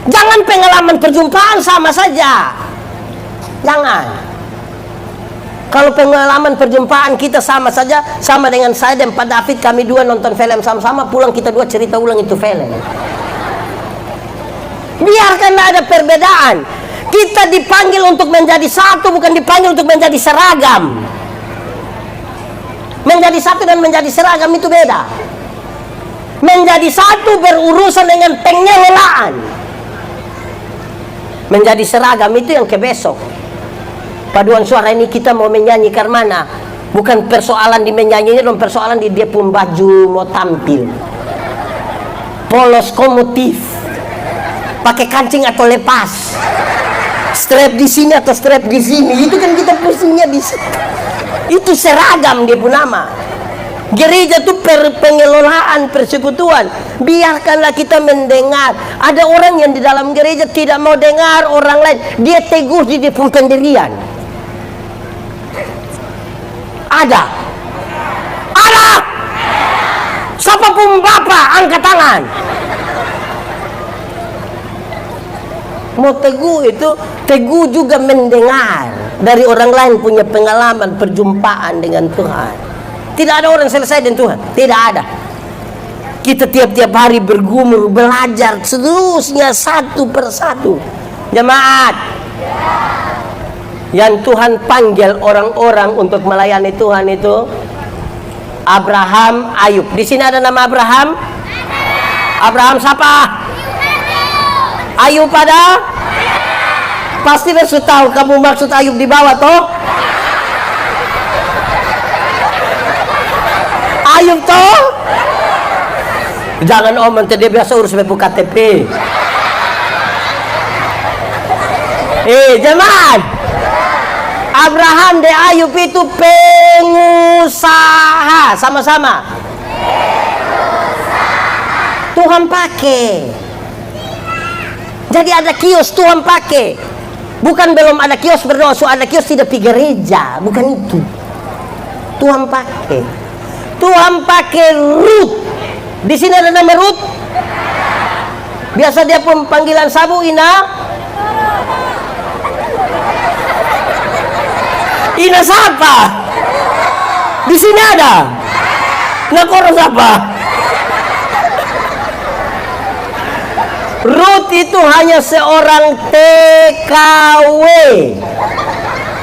Jangan pengalaman perjumpaan sama saja. Jangan. Kalau pengalaman perjumpaan kita sama saja, sama dengan saya dan Pak David, kami dua nonton film sama-sama, pulang kita dua cerita ulang itu film. Biarkanlah ada perbedaan. Kita dipanggil untuk menjadi satu, bukan dipanggil untuk menjadi seragam. Menjadi satu dan menjadi seragam itu beda. Menjadi satu berurusan dengan pengelolaan. Menjadi seragam itu yang ke besok. Paduan suara ini kita mau menyanyikan mana? Bukan persoalan di menyanyinya, dan persoalan di dia pun baju mau tampil. Polos komutif, pakai kancing atau lepas, strap di sini atau strap di sini. Itu kan kita pusingnya di situ. Itu seragam dia pun nama. Gereja itu pengelolaan persekutuan. Biarkanlah kita mendengar. Ada orang yang di dalam gereja tidak mau dengar orang lain. Dia teguh di dia pun pendirian. Ada. Siapapun Bapak angkat tangan. Mau teguh itu teguh juga mendengar dari orang lain punya pengalaman perjumpaan dengan Tuhan. Tidak ada orang selesai dengan Tuhan. Tidak ada. Kita tiap-tiap hari bergumul, belajar seterusnya satu persatu. Jemaat, yang Tuhan panggil orang-orang untuk melayani Tuhan itu Abraham, Ayub. Di sini ada nama Abraham. Abraham siapa? Ayub ada? Pasti sudah tahu kamu maksud Ayub di bawah toh? Ayub toh. Jangan om, nanti dia biasa urus buku KTP. Jemaat, Abraham dan Ayub itu pengusaha sama-sama. Tuhan pakai. Jadi ada kios Tuhan pakai. Bukan belum ada kios berdoa, so ada kios tidak pergi gereja, bukan itu. Tuhan pakai. Tuhan pakai Ruth. Di sini ada nama Ruth. Biasa dia pun panggilan Sabu Ina. Ina siapa? Di sini ada. Nakoro siapa? Ruth itu hanya seorang TKW,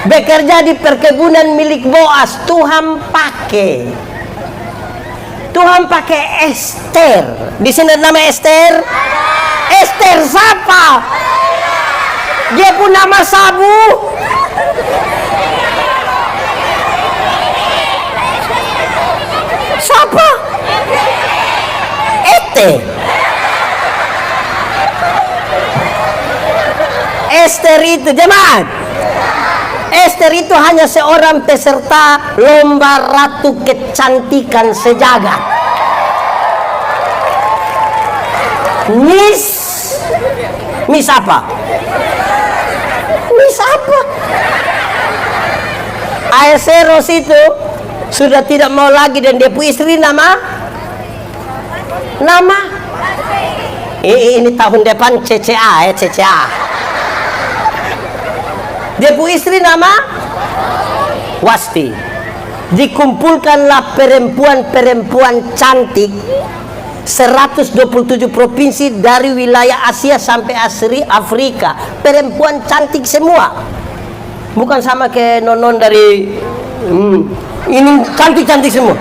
bekerja di perkebunan milik Boas. Tuhan pakai. Tuhan pakai Esther. Di sini nama Esther. Esther siapa? Dia pun nama Sabu. Siapa? Ete. Esther itu, jemaat, Esther itu hanya seorang peserta lomba ratu kecantikan sejagat. Miss apa? Miss apa? Ahasuerus itu sudah tidak mau lagi, dan dia punya istri nama ini tahun depan CCA. Dia punya istri nama Wasti. Dikumpulkanlah perempuan-perempuan cantik 127 provinsi dari wilayah Asia sampai Afrika. Perempuan cantik semua. Bukan sama kayak nonon dari ini cantik-cantik semua.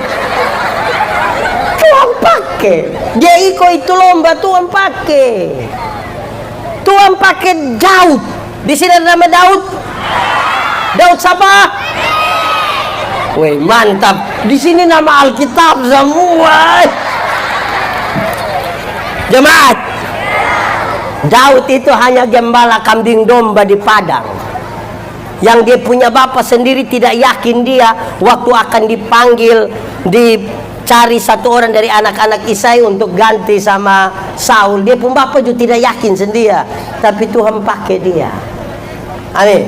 Tuhan pakai. Dia ikut itu lomba, Tuhan pakai. Tuhan pakai Daud. Di sini ada nama Daud. Daud siapa? Woi, mantap. Di sini nama Alkitab semua. Jemaat, Daud itu hanya gembala kambing domba di padang. Yang dia punya bapak sendiri tidak yakin dia waktu akan dipanggil, dicari satu orang dari anak-anak Isai untuk ganti sama Saul. Dia pun bapak juga tidak yakin sendiri, tapi Tuhan pakai dia. Amin.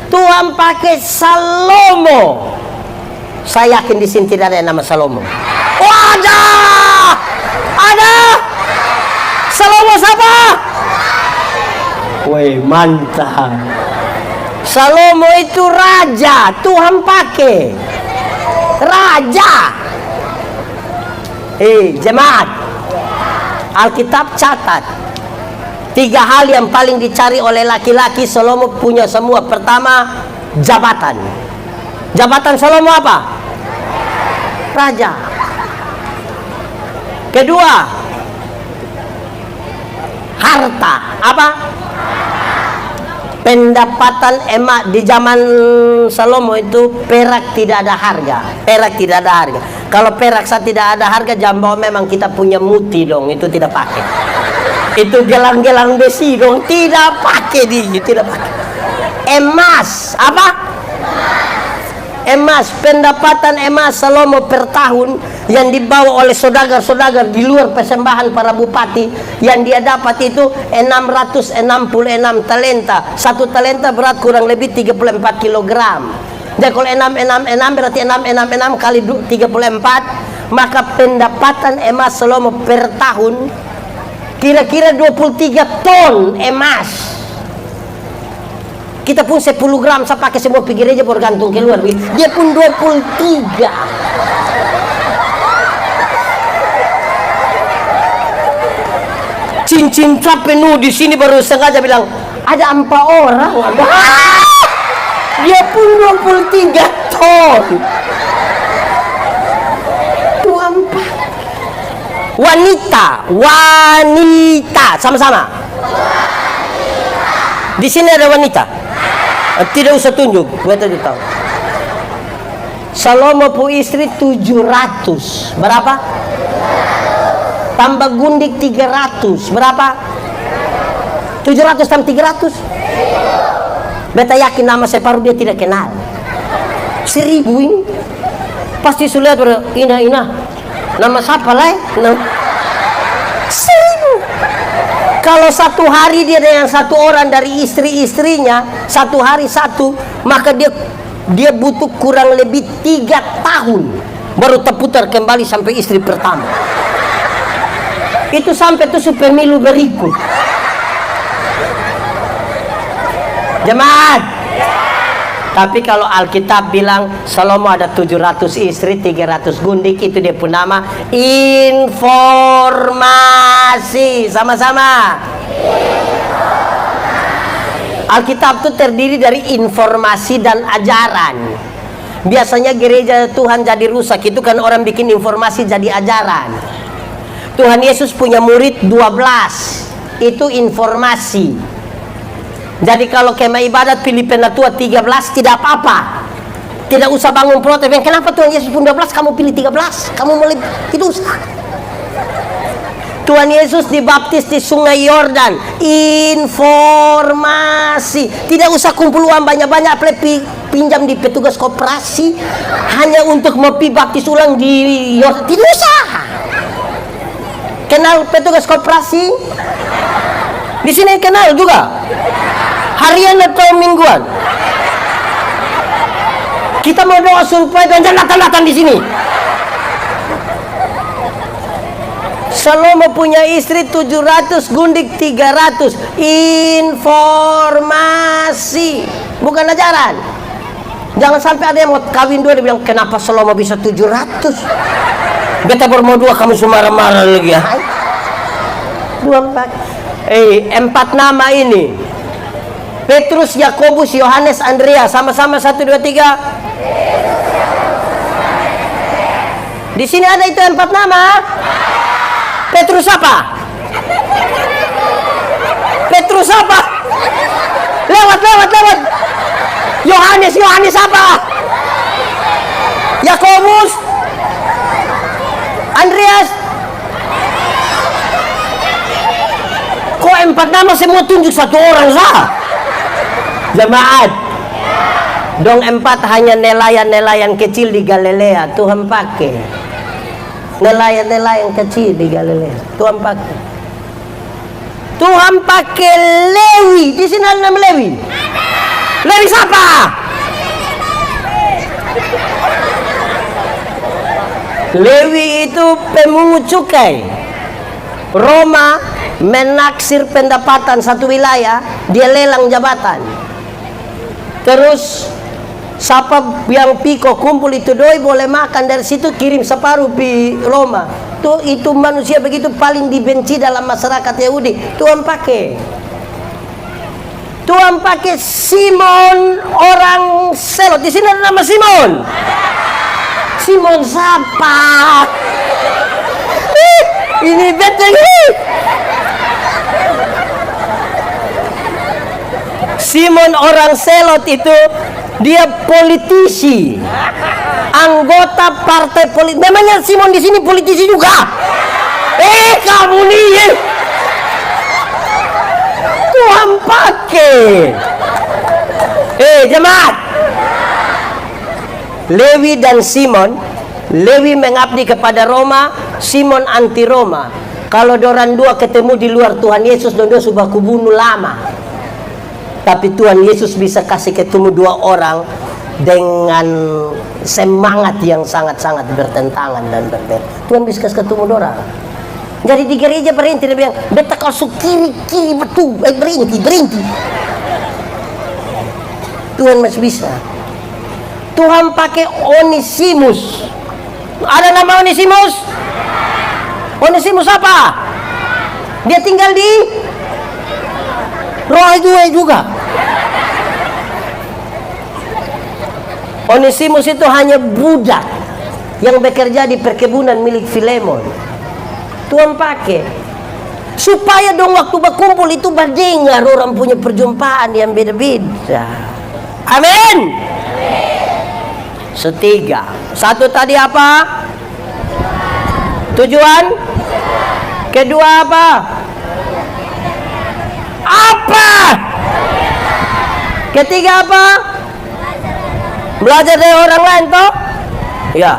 Tuhan pakai Salomo. Saya yakin di sini tidak ada yang nama Salomo. Oh, ada Salomo siapa? Woi, mantap. Salomo itu raja. Tuhan pakai raja. Jemaat, Alkitab catat 3 hal yang paling dicari oleh laki-laki. Salomo punya semua. Pertama, jabatan. Jabatan Salomo apa? Raja. Kedua, harta. Apa? Pendapatan emak. Di zaman Salomo itu perak tidak ada harga. Perak tidak ada harga. Kalau perak saat tidak ada harga, jambau memang kita punya muti dong. Itu tidak pakai. Itu gelang-gelang besi dong. Tidak pakai tidak pakai. Emas. Apa? Emas. Pendapatan emas Salomo per tahun yang dibawa oleh saudagar-saudagar di luar persembahan para bupati, yang dia dapat itu 666 talenta. 1 talenta berat kurang lebih 34 kilogram. Jadi kalau 666 berarti 666 kali 34, maka pendapatan emas Salomo per tahun kira-kira 23 ton emas. Kita pun 10 gram, saya pakai semua pergi gereja bergantung keluar. Dia pun 23. Cincin cap penuh. Di sini baru sengaja bilang ada 4 orang. Dia pun 23 ton. Tuhan. Wanita, sama-sama. Di sini ada wanita. Tidak usah tunjuk, kita tahu. Salomo pu istri 700. Berapa? Tambah gundik 300. Berapa? 700 tambah 300. Beta yakin nama separuh dia tidak kenal. 1000 ini. Pasti sulit ina. Nama siapa lah? 1000. Kalau satu hari dia dengan satu orang dari istri-istrinya, satu hari satu, maka dia butuh kurang lebih 3 tahun baru terputar kembali sampai istri pertama. Itu sampai tuh pemilu berikut. Jemaat. Tapi kalau Alkitab bilang Salomo ada 700 istri, 300 gundik, itu dia pun nama informasi. Sama-sama. Alkitab itu terdiri dari informasi dan ajaran. Biasanya gereja Tuhan jadi rusak itu kan orang bikin informasi jadi ajaran. Tuhan Yesus punya murid 12. Itu informasi. Jadi kalau kemah ibadat pilih penatua 13 tidak apa-apa. Tidak usah bangun protes. Kenapa Tuhan Yesus pun 12 kamu pilih 13? Kamu mau itu usah. Tuhan Yesus dibaptis di Sungai Yordan. Informasi. Tidak usah kumpul uang banyak-banyak pinjam di petugas koperasi hanya untuk mau baptis ulang di Yordan. Tidak usah. Kenal petugas koperasi? Di sini kenal juga. Harian atau mingguan? Kita mau doa supaya Tuhan datang di sini. Salomo punya istri 700, gundik 300. Informasi, bukan ajaran. Jangan sampai ada yang mau kawin dua dia bilang kenapa Salomo bisa 700? Beta baru mau 2 kamu marah-marah lagi ya. 4 nama ini. Petrus, Yakobus, Yohanes, Andreas. Sama-sama 1, 2, 3. Di sini ada itu 4 nama. Petrus apa? Petrus apa? Lewat. Yohanes apa? Yakobus, Andreas. Kok 4 nama semua tunjuk 1 orang sah? Jemaat, dong 4 hanya nelayan-nelayan kecil di Galilea. Tuhan pakai nelayan-nelayan kecil di Galilea. Tuhan pakai Lewi. Di sini ada nama Lewi. Lewi siapa? Lewi itu pemungut cukai. Roma menaksir pendapatan satu wilayah, dia lelang jabatan. Terus siapa yang piko kumpul itu doi boleh makan, dari situ kirim separuh di Roma. Itu manusia begitu paling dibenci dalam masyarakat Yahudi. Tuhan pakai Simon orang Selot. Di sini ada nama Simon. Simon siapa? Ini betul. Simon orang Selot itu dia politisi, anggota partai politik. Memangnya Simon di sini politisi juga? Kamu nih, Tuhan pakai. Jemaat, Lewi dan Simon. Lewi mengabdi kepada Roma, Simon anti Roma. Kalau dorang dua ketemu di luar Tuhan Yesus, dorang sudah kubunuh lama. Tapi Tuhan Yesus bisa kasih ketemu 2 orang dengan semangat yang sangat-sangat bertentangan dan berbeda. Tuhan bisa kasih ketemu 2 orang. Jadi di gereja berhenti, dia bilang, beta kalau kiri betul, berhenti. Tuhan masih bisa. Tuhan pakai Onesimus. Ada nama Onesimus? Onesimus apa? Dia tinggal di Roh juga. Onesimus itu hanya budak yang bekerja di perkebunan milik Filemon. Tuhan pakai supaya dong waktu berkumpul itu berdengar orang punya perjumpaan yang beda-beda. Amin. Setiga. Satu tadi apa? Tujuan. Kedua apa? Apa? Ketiga apa? Belajar dari orang lain toh? Ya.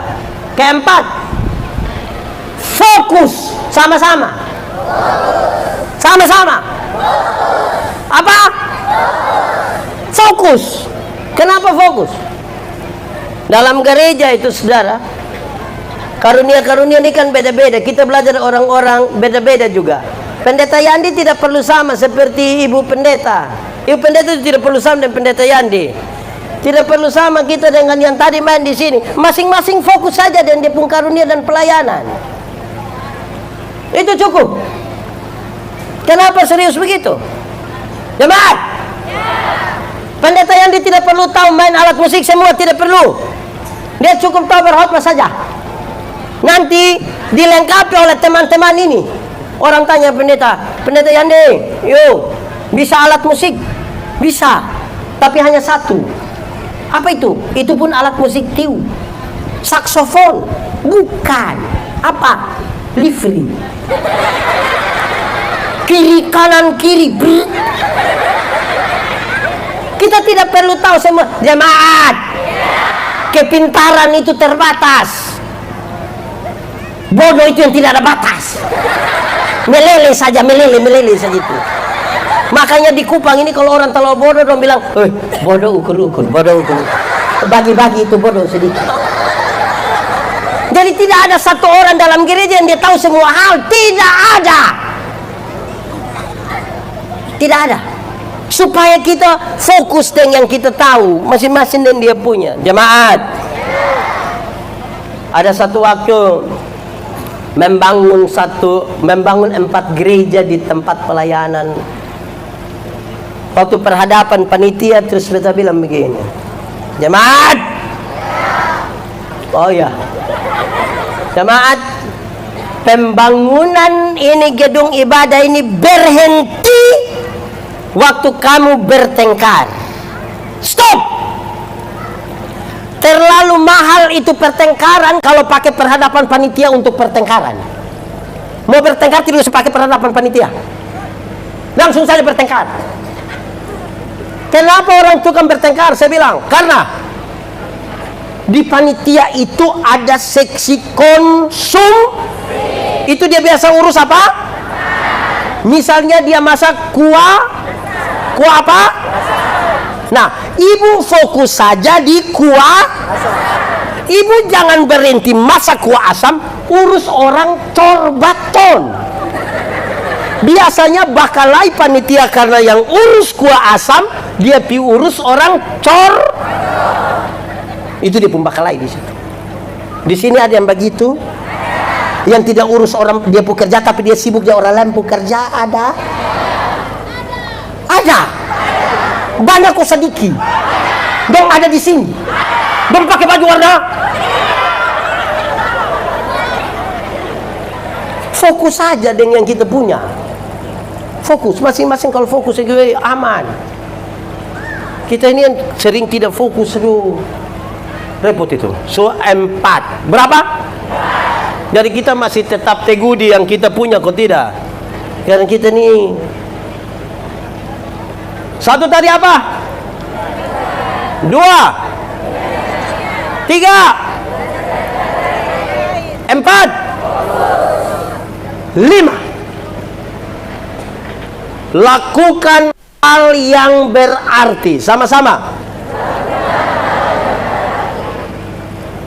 Keempat, fokus sama-sama. Sama-sama. Apa? Fokus. Kenapa fokus? Dalam gereja itu saudara, karunia-karunia ini kan beda-beda. Kita belajar orang-orang beda-beda juga. Pendeta Yandi tidak perlu sama seperti ibu pendeta. Ibu pendeta itu tidak perlu sama dengan pendeta Yandi. Tidak perlu sama kita dengan yang tadi main di sini. Masing-masing fokus saja dengan dia pun karunia dan pelayanan. Itu cukup. Kenapa serius begitu? Jemaat. Pendeta Yandi tidak perlu tahu main alat musik semua, tidak perlu. Dia cukup tahu berkhotbah saja. Nanti dilengkapi oleh teman-teman ini. Orang tanya pendeta Yandi, yuk, bisa alat musik? Bisa, tapi hanya satu. Apa itu? Itu pun alat musik tiu. Saksofon. Bukan. Apa? Livery. Kiri kanan kiri. Brrr. Kita tidak perlu tahu semua. Jemaat. Kepintaran itu terbatas. Bodoh itu yang tidak ada batas. Meleleh saja saja itu. Makanya di Kupang ini kalau orang terlalu bodoh, dong bilang, bodoh ukur-ukur, bodoh ukur. Bagi-bagi itu bodoh sedikit. Jadi tidak ada satu orang dalam gereja yang dia tahu semua hal. Tidak ada. Tidak ada. Supaya kita fokus dengan yang kita tahu. Masing-masing dan dia punya. Jemaat. Ada satu waktu membangun 4 gereja di tempat pelayanan. Waktu perhadapan panitia terus kita bilang begini, jemaat, oh ya, jemaat, pembangunan ini gedung ibadah ini berhenti waktu kamu bertengkar. Stop. Terlalu mahal itu pertengkaran kalau pakai perhadapan panitia untuk pertengkaran. Mau bertengkar tidak usah pakai perhadapan panitia, langsung saja bertengkar. Kenapa orang tukang bertengkar? Saya bilang, karena di panitia itu ada seksi konsum. Itu dia biasa urus apa? Misalnya dia masak kuah apa? Nah, ibu fokus saja di kuah. Ibu jangan berhenti masak kuah asam, urus orang corbaton. Biasanya bakalai panitia karena yang urus kuah asam, dia urus orang cor. Itu dia pun bakalai di situ. Di sini ada yang begitu, yang tidak urus orang dia pekerja tapi dia sibuk ya orang lain pekerja. Ada. Banyak kok sedikit. Dong ada di sini. Dong pakai baju warna. Fokus saja dengan yang kita punya. Fokus masing-masing. Kalau fokus itu aman. Kita ini yang sering tidak fokus, aduh, repot itu. So 4 berapa? Jadi kita masih tetap teguh di yang kita punya, kok tidak? Karena kita ini 1 tadi apa? 2 3 4 5. Lakukan hal yang berarti. Sama-sama.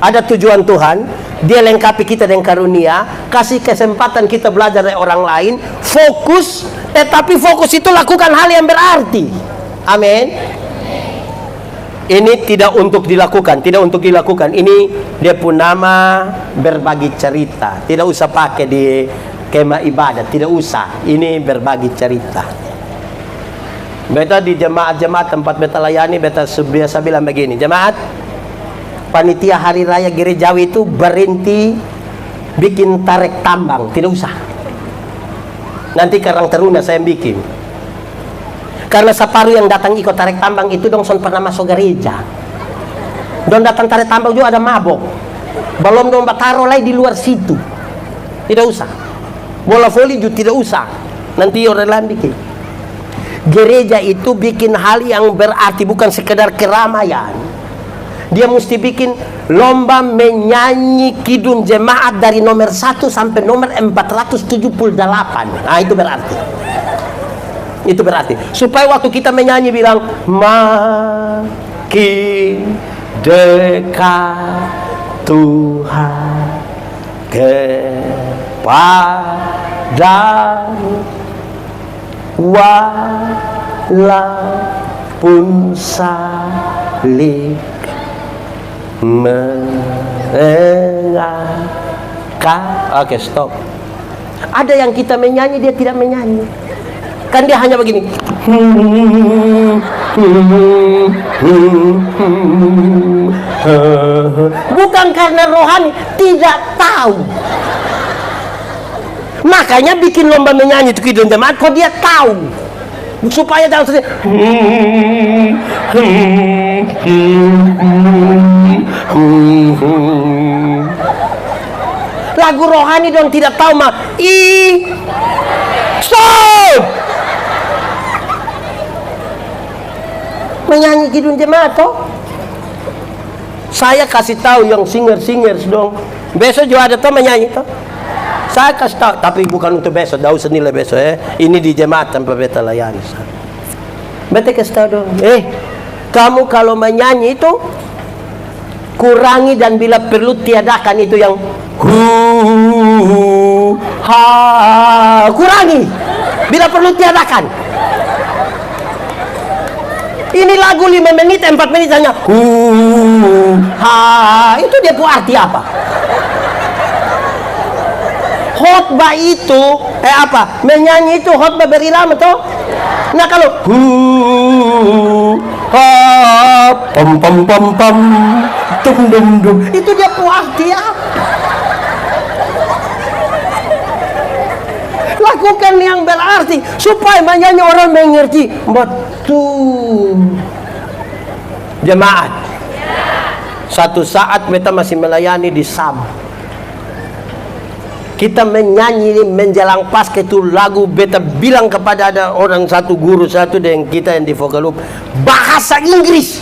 Ada tujuan Tuhan. Dia lengkapi kita dengan karunia. Kasih kesempatan kita belajar dari orang lain. Fokus. Tetapi fokus itu lakukan hal yang berarti. Amin. Ini tidak untuk dilakukan. Tidak untuk dilakukan. Ini dia pun nama berbagi cerita. Tidak usah pakai di kemah ibadat, tidak usah. Ini berbagi cerita. Beta di jemaat-jemaat tempat beta layani, beta biasa bilang begini, jemaat, panitia hari raya gerejawi itu berhenti bikin tarik tambang, tidak usah. Nanti Karang Taruna saya bikin. Karena separuh yang datang ikut tarik tambang itu dong son pernah masuk gereja. Don datang tarik tambang juga ada mabok. Belum dong taruh lagi di luar situ. Tidak usah. Bola voli juga tidak usah. Nanti orang lain bikin. Gereja itu bikin hal yang berarti, bukan sekedar keramaian. Dia mesti bikin lomba menyanyi kidung jemaat dari nomor 1 sampai nomor 478. Nah, itu berarti. Itu berarti. Supaya waktu kita menyanyi bilang, makin dekat Tuhan kepadamu, walaupun salib menengahkan. Oke, stop. Ada yang kita menyanyi, dia tidak menyanyi. Kan dia hanya begini. Bukan karena rohani, tidak tahu. Makanya bikin lomba menyanyi itu kidung jemaat, kok dia tahu. Supaya jangan sedih. Lagu rohani dong tidak tahu mah. Stop. Menyanyi kidung jemaat toh. Saya kasih tahu yang singer-singers dong. Besok juga ada toh menyanyi toh. Saya kasih tahu, tapi bukan untuk besok, daun senilai besok Ini di jemaat tanpa beta layani. Beta kasih tahu dong. Kamu kalau menyanyi itu kurangi dan bila perlu tiadakan itu yang kurangi. Bila perlu tiadakan. Ini lagu 5 menit, 4 menit hanya itu dia punya arti apa? Khotbah itu menyanyi itu khotbah berilham toh. Nah kalau pam pam pam pam tum dum dum, itu dia arti apa? Lakukan yang berarti supaya menyanyi orang mengerti. Betul. Jemaat, satu saat beta masih melayani di Sam. Kita menyanyi menjelang Paskah itu lagu, beta bilang kepada ada orang satu, guru satu dengan kita yang di Vocal Loop, bahasa Inggris.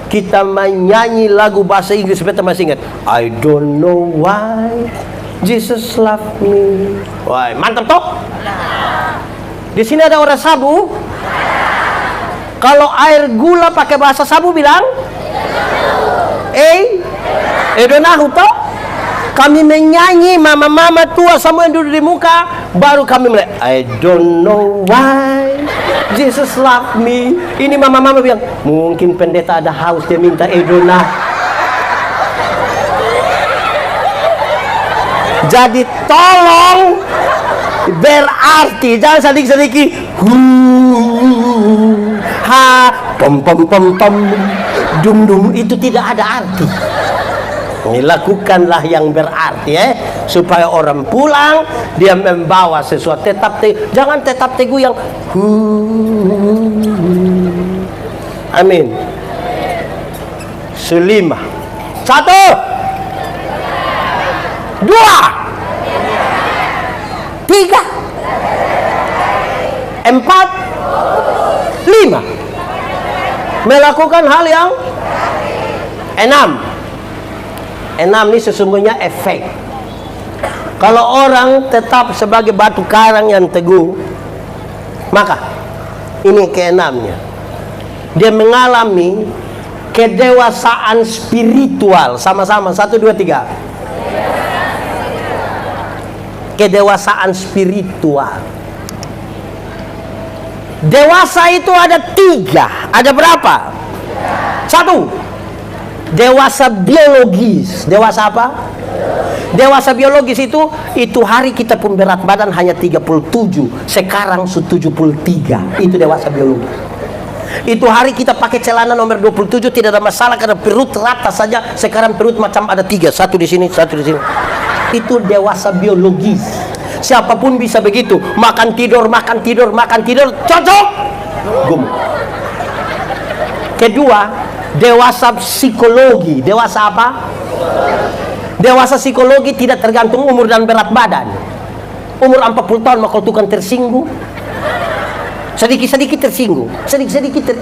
Kita menyanyi lagu bahasa Inggris, beta masih ingat. I don't know why Jesus love me. Wah, mantap toh? Di sini ada orang Sabu. Kalau air gula pakai bahasa Sabu bilang edonahu toh? Kami menyanyi, mama-mama tua semua yang duduk di muka, baru kami mulai I don't know why Jesus love me. Ini mama-mama bilang, mungkin pendeta ada haus, dia minta edona. Jadi tolong berarti, jangan sedikit-sedikit pom pom pom pom dum dum, itu tidak ada arti. Lakukanlah yang berarti supaya orang pulang dia membawa sesuatu. Jangan tetap teguh yang amin. Selima. 1 2 3 4 5. Melakukan hal yang 6. 6 ini sesungguhnya efek. Kalau orang tetap sebagai batu karang yang teguh, maka ini ke-6-nya. Dia mengalami kedewasaan spiritual. Sama-sama 1 2 3. Kedewasaan spiritual. Dewasa itu ada 3. Ada berapa? 1. Dewasa biologis. Dewasa apa? Dewasa biologis itu hari kita pun berat badan hanya 37, sekarang 73. Itu dewasa biologis. Itu hari kita pakai celana nomor 27 tidak ada masalah karena perut rata saja, sekarang perut macam ada 3, satu di sini, satu di sini. Itu dewasa biologis. Siapapun bisa begitu, makan tidur, cocok. Kedua, dewasa psikologi. Dewasa apa? Dewasa psikologi tidak tergantung umur dan berat badan. Umur 40 tahun maka tukang tersinggung. Sedikit-sedikit tersinggung. Sedikit-sedikit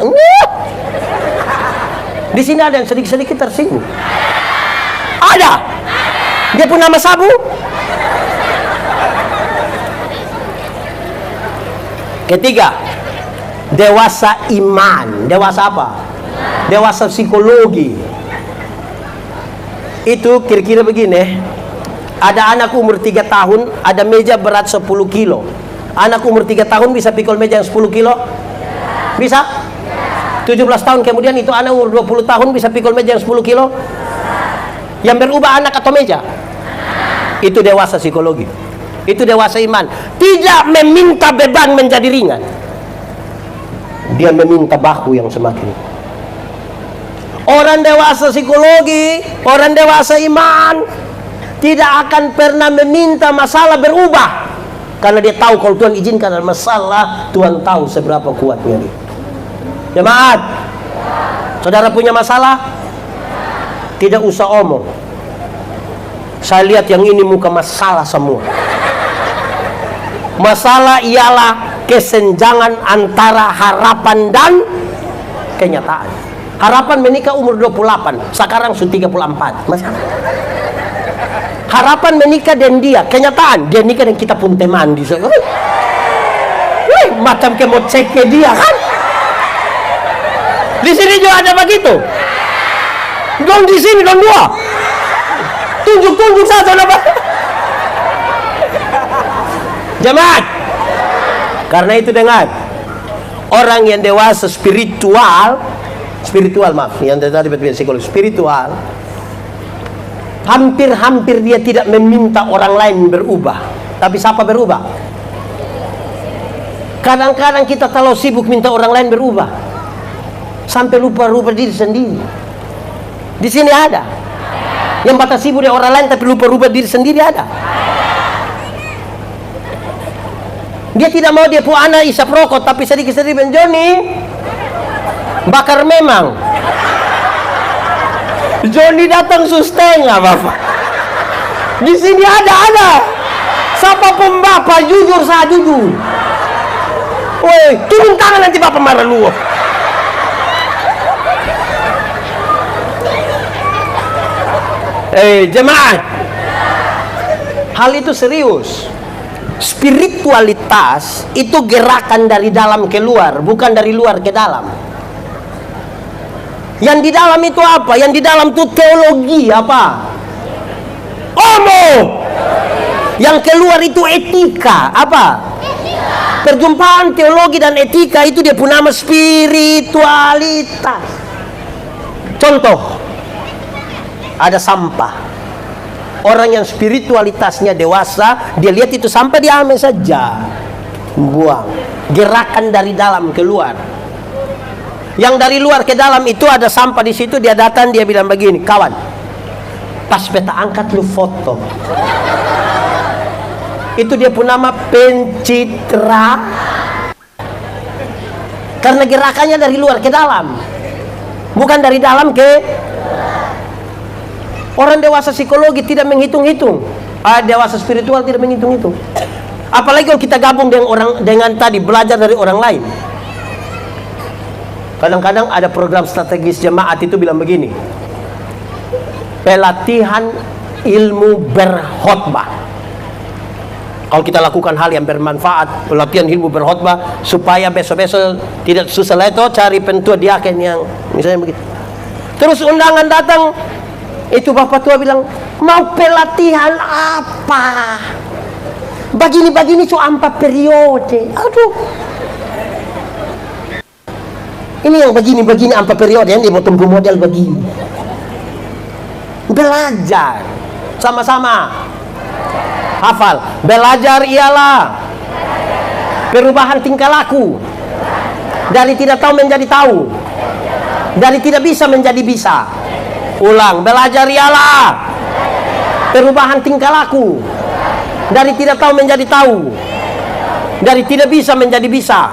Di sini ada yang sedikit-sedikit tersinggung. Ada. Dia pun nama sabu. Ketiga, dewasa iman. Dewasa apa? Dewasa psikologi. Itu kira-kira begini. Ada anak umur 3 tahun, ada meja berat 10 kilo. Anak umur 3 tahun bisa pikul meja yang 10 kilo? Bisa? 17 tahun kemudian itu anak umur 20 tahun bisa pikul meja yang 10 kilo? Yang berubah anak atau meja? Itu dewasa psikologi. Itu dewasa iman. Tidak meminta beban menjadi ringan. Dia meminta bahu yang semakin. Orang dewasa psikologi, orang dewasa iman tidak akan pernah meminta masalah berubah. Karena dia tahu kalau Tuhan izinkan ada masalah, Tuhan tahu seberapa kuatnya dia. Jemaat, saudara punya masalah? Tidak usah omong. Saya lihat yang ini muka masalah semua. Masalah ialah kesenjangan antara harapan dan kenyataan. Harapan menikah umur 28, sekarang sudah 34. Masalah. Harapan menikah dan dia, kenyataan dia nikah dan kita pun teman di sana. Macam kemot cek ke dia kan? Di sini juga ada begitu. Dong di sini dong dua. Tunjuk saja apa? Jemaat. Karena itu dengar. Orang yang dewasa spiritual maaf, yang tadi betul psikologi spiritual, hampir dia tidak meminta orang lain berubah. Tapi siapa berubah? Kadang-kadang kita terlalu sibuk minta orang lain berubah, sampai lupa diri sendiri. Di sini ada yang batas sibuk dengan orang lain tapi lupa diri sendiri, ada. Dia tidak mau dia punya anak isap rokok tapi sedikit-sedikit Johnny bakar memang. Johnny datang setengah bapak. Di sini ada. Siapa pun bapak jujur, saya jujur. Woi, turun tangan nanti bapak marah lu. Jemaat, hal itu serius. Spiritualitas itu gerakan dari dalam ke luar, bukan dari luar ke dalam. Yang di dalam itu apa? Yang di dalam itu teologi apa? Yang keluar itu etika apa? Perjumpaan teologi dan etika itu dia punya nama spiritualitas. Contoh, ada sampah. Orang yang spiritualitasnya dewasa, dia lihat itu sampah, dia ambil saja, buang. Gerakan dari dalam keluar. Yang dari luar ke dalam itu ada sampah di situ, dia datang, dia bilang begini, kawan, pas beta angkat lu foto. Itu dia pun nama pencitra. Karena gerakannya dari luar ke dalam, bukan dari dalam ke. Orang dewasa psikologi tidak menghitung-hitung. Dewasa spiritual tidak menghitung-hitung. Apalagi kalau kita gabung dengan tadi belajar dari orang lain. Kadang-kadang ada program strategis jemaat itu bilang begini, pelatihan ilmu berkhotbah. Kalau kita lakukan hal yang bermanfaat, pelatihan ilmu berkhotbah, supaya besok-besok tidak susah itu cari pentua diaken yang misalnya begitu. Terus undangan datang, itu bapak tua bilang, mau pelatihan apa? Begini-begini itu 4 periode. Aduh. Ini yang begini-begini 4 periode, yang dia mau tumbuh model begini. Belajar sama-sama. Hafal. Belajar ialah perubahan tingkah laku. Dari tidak tahu menjadi tahu. Dari tidak bisa menjadi bisa. Ulang, belajar ialah perubahan tingkah laku. Dari tidak tahu menjadi tahu. Dari tidak bisa menjadi bisa.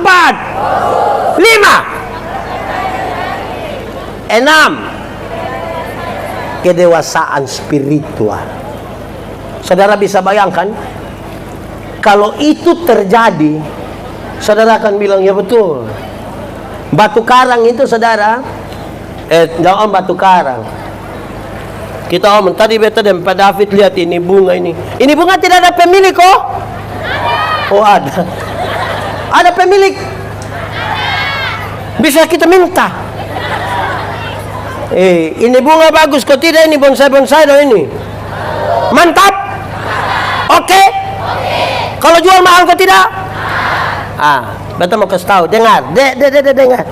4, 5, 6, kedewasaan spiritual. Saudara bisa bayangkan, kalau itu terjadi, saudara akan bilang, ya betul. Batu karang itu, saudara, jangan batu karang. Kita omong, tadi beta dan Pak David lihat ini bunga ini. Ini bunga tidak ada pemilik, kok? Oh, ada. Ada pemilik. Bisa kita minta. Ini bunga bagus, kok tidak ini bonsai-bonsai dong ini. Mantap. Oke. Kalau jual mahal kok tidak? Beta mau kasih tahu. Dengar, dengar.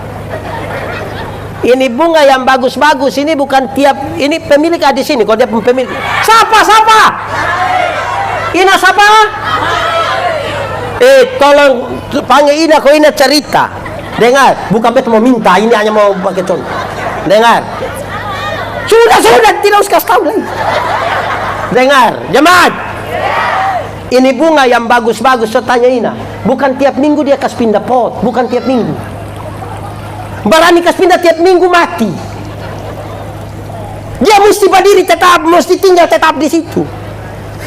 Ini bunga yang bagus-bagus. Ini bukan tiap. Ini pemilik ada di sini. Kalau dia pemilik. Siapa? Ina siapa? Tolong panggil Ina. Kau Ina cerita. Dengar. Bukan beta mau minta. Ini hanya mau pakai contoh. Dengar. Sudah. Tidak usah kasih tahu lagi. Dengar. Jemaat. Ini bunga yang bagus-bagus, saya tanya Ina. Bukan tiap minggu dia kasih pindah pot. Bukan tiap minggu. Barani kasih pindah tiap minggu mati. Dia mesti berdiri tetap, mesti tinggal tetap di situ.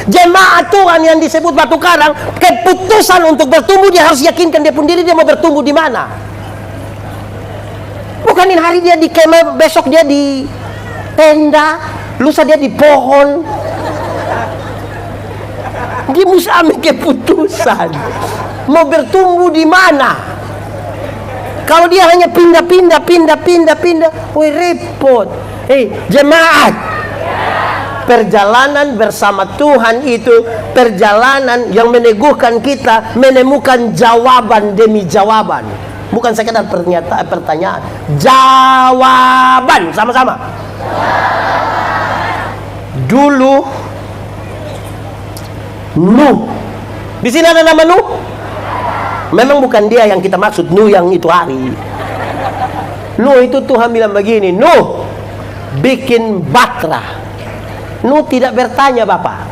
Jemaat Tuhan yang disebut batu karang, keputusan untuk bertumbuh dia harus yakinkan dia pun diri dia mau bertumbuh di mana. Bukan ini hari dia di kemah, besok dia di tenda, lusa dia di pohon. Dia mesti ambil keputusan mau bertumbuh di mana. Kalau dia hanya pindah, woi repot. Jemaat, perjalanan bersama Tuhan itu perjalanan yang meneguhkan kita menemukan jawaban demi jawaban, bukan sekedar pertanyaan. Jawaban sama-sama. Dulu Nuh. Di sini ada nama Nuh. Memang bukan dia yang kita maksud, Nuh yang itu hari. Nuh itu Tuhan bilang begini, Nuh bikin batra. Nuh tidak bertanya Bapak.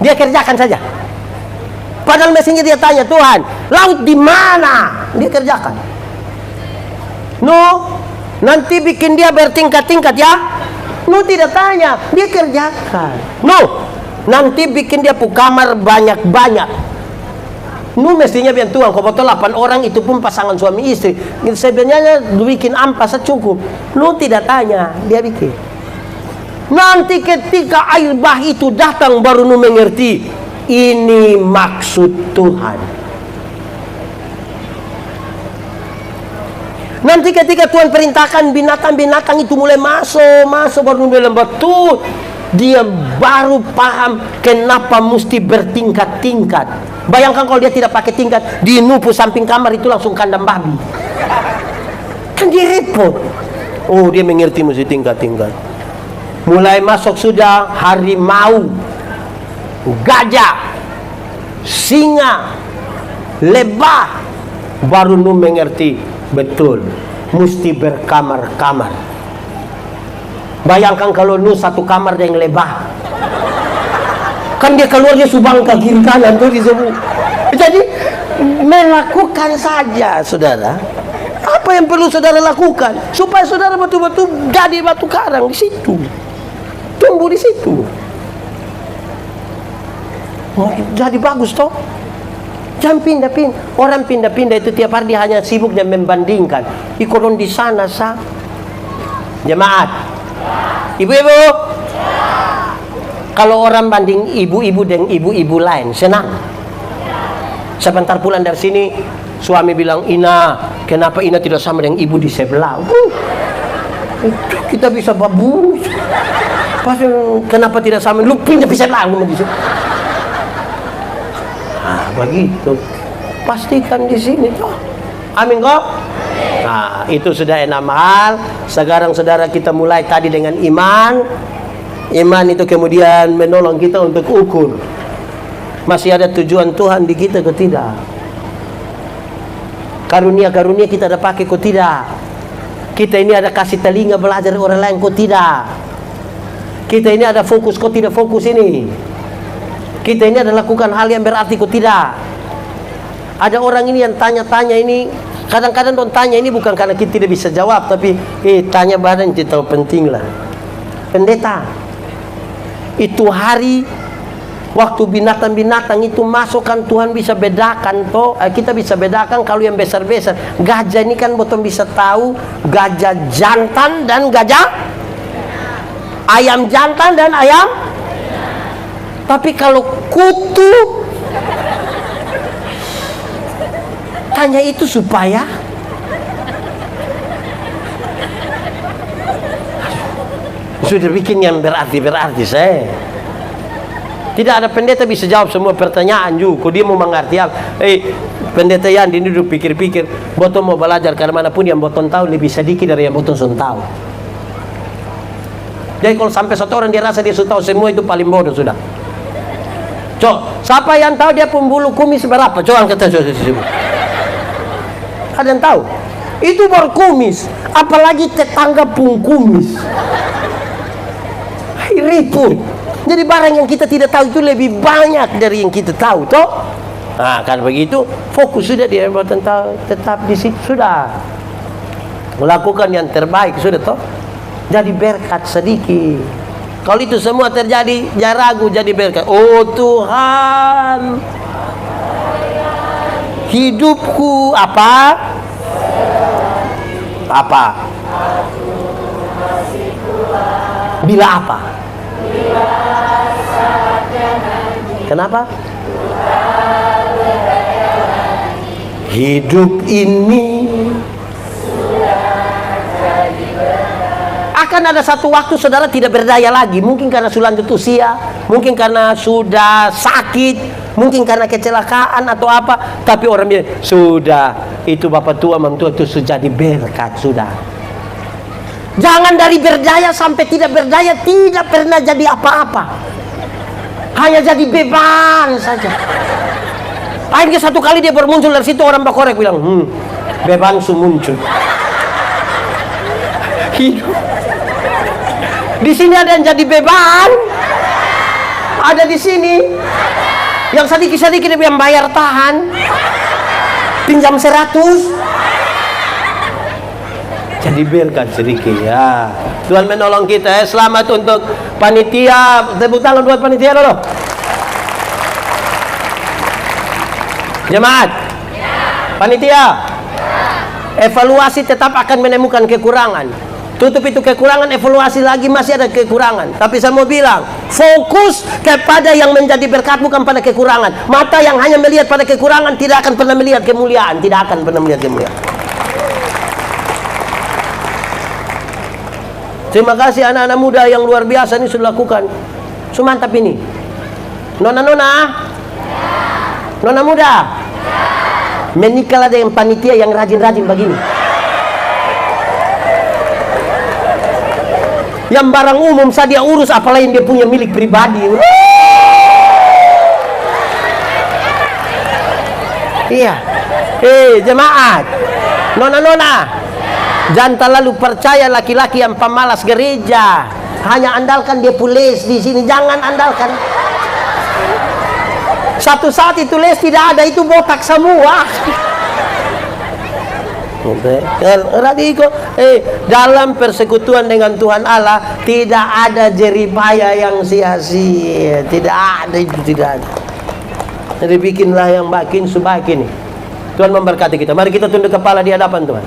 Dia kerjakan saja. Padahal mestinya dia tanya, Tuhan, laut di mana? Dia kerjakan. Nuh nanti bikin dia bertingkat-tingkat ya. Nuh tidak tanya, dia kerjakan. Nuh nanti bikin dia kamar banyak-banyak. Nu mestinya biar Tuhan, kau betul 8 orang itu pun pasangan suami istri. Sebenarnya bikin ampas cukup. Nu tidak tanya, dia bikin. Nanti ketika air bah itu datang baru nu mengerti. Ini maksud Tuhan. Nanti ketika Tuhan perintahkan binatang-binatang itu mulai masuk baru nu bilang betul. Dia baru paham kenapa mesti bertingkat-tingkat. Bayangkan kalau dia tidak pakai tingkat, di nupu samping kamar itu langsung kandang babi. Kan dia repot. Oh, dia mengerti mesti tingkat-tingkat. Mulai masuk sudah harimau, gajah, singa, lebah. Baru nu mengerti betul mesti berkamar-kamar. Bayangkan kalau nu satu kamar dengan lebah, kan dia keluar dia subang ke kiri kanan tuh disebut. Jadi melakukan saja, saudara. Apa yang perlu saudara lakukan supaya saudara betul-betul jadi batu karang di situ, tumbuh di situ. Jadi bagus toh. Jangan pindah-pindah. Orang pindah-pindah itu tiap hari dia hanya sibuk dan membandingkan. Ikonon di sana sah. Jemaat. Ibu-ibu, kalau orang banding ibu-ibu dengan ibu-ibu lain, senang. Sebentar pulang dari sini, suami bilang, Ina, kenapa Ina tidak sama dengan ibu di sebelah? Kita bisa babu. Kenapa tidak sama? Lu pindah di sebelah. Begitu. Pastikan di sini toh. Amin kok? Nah, itu sudah 6 hal. Sekarang saudara kita mulai tadi dengan iman. Iman itu kemudian menolong kita untuk ukur masih ada tujuan Tuhan di kita atau tidak. Karunia-karunia kita ada pakai kok tidak. Kita ini ada kasih telinga belajar orang lain kok tidak. Kita ini ada fokus kok tidak fokus ini. Kita ini ada lakukan hal yang berarti kok tidak. Ada orang ini yang tanya-tanya ini, kadang-kadang don tanya ini bukan karena kita tidak bisa jawab, tapi tanya badan kita tahu penting lah. Pendeta, itu hari waktu binatang-binatang itu masuk kan Tuhan bisa bedakan toh, kita bisa bedakan kalau yang besar-besar. Gajah ini kan bottom bisa tahu gajah jantan dan gajah ayam jantan dan ayam. Tapi kalau kutu tanya itu supaya sudah bikin yang berarti saya. Tidak ada pendeta bisa jawab semua pertanyaan juga. Kok dia mau mengerti apa? Pendeta yang ini duduk pikir-pikir, botong mau belajar karena manapun yang botong tahu lebih sedikit dari yang botong sudah tahu. Jadi kalau sampai satu orang dia rasa dia sudah tahu semua, itu paling bodoh sudah. Cok, siapa yang tahu dia pembulu kumis berapa? Coba angkat saja. Ada yang tahu? Itu baru kumis, apalagi tetangga pun kumis. Ribut. Jadi barang yang kita tidak tahu itu lebih banyak dari yang kita tahu, toh? Nah, karena begitu fokus sudah dia tetap di situ sudah. Melakukan yang terbaik sudah, toh? Jadi berkat sedikit. Kalau itu semua terjadi, jangan ragu jadi berkat. Oh Tuhan, hidupku apa? Apa? Bila apa? Kenapa? Hidup ini akan ada satu waktu saudara tidak berdaya lagi. Mungkin karena sudah lanjut usia, mungkin karena sudah sakit, mungkin karena kecelakaan atau apa. Tapi orang bilang, sudah, itu Bapak tua, Mam tua itu sudah jadi berkat, sudah. Jangan dari berdaya sampai tidak berdaya, tidak pernah jadi apa-apa. Hanya jadi beban saja. Akhirnya satu kali dia bermuncul dari situ, orang bakorek bilang, beban su muncul. Hidup. Di sini ada yang jadi beban, ada di sini yang sedikit-sedikit dia yang bayar tahan, pinjam 100. Jadi berkat sedikit ya. Tuhan menolong kita ya. Selamat untuk panitia. Tepuk tangan buat panitia dulu. Jemaat. Panitia. Evaluasi tetap akan menemukan kekurangan. Tutup itu kekurangan, evaluasi lagi masih ada kekurangan. Tapi saya mau bilang, fokus kepada yang menjadi berkat, bukan pada kekurangan. Mata yang hanya melihat pada kekurangan tidak akan pernah melihat kemuliaan. Tidak akan pernah melihat kemuliaan. Terima kasih anak-anak muda yang luar biasa ini sudah lakukan. Sumantap ini. Nona-nona. Nona muda. Menikahlah dengan panitia yang rajin-rajin begini. Yang barang umum saja urus, apalagi yang dia punya milik pribadi. Iya. Jemaat. Nona-nona. Jangan terlalu percaya laki-laki yang pemalas gereja. Hanya andalkan dia pules di sini. Jangan andalkan. Satu saat itu les tidak ada, itu botak semua. Dalam persekutuan dengan Tuhan Allah tidak ada jeripaya yang sia-sia. Tidak ada itu, tidak ada. Jadi bikinlah yang makin sebaik ini. Tuhan memberkati kita. Mari kita tunduk kepala di hadapan Tuhan.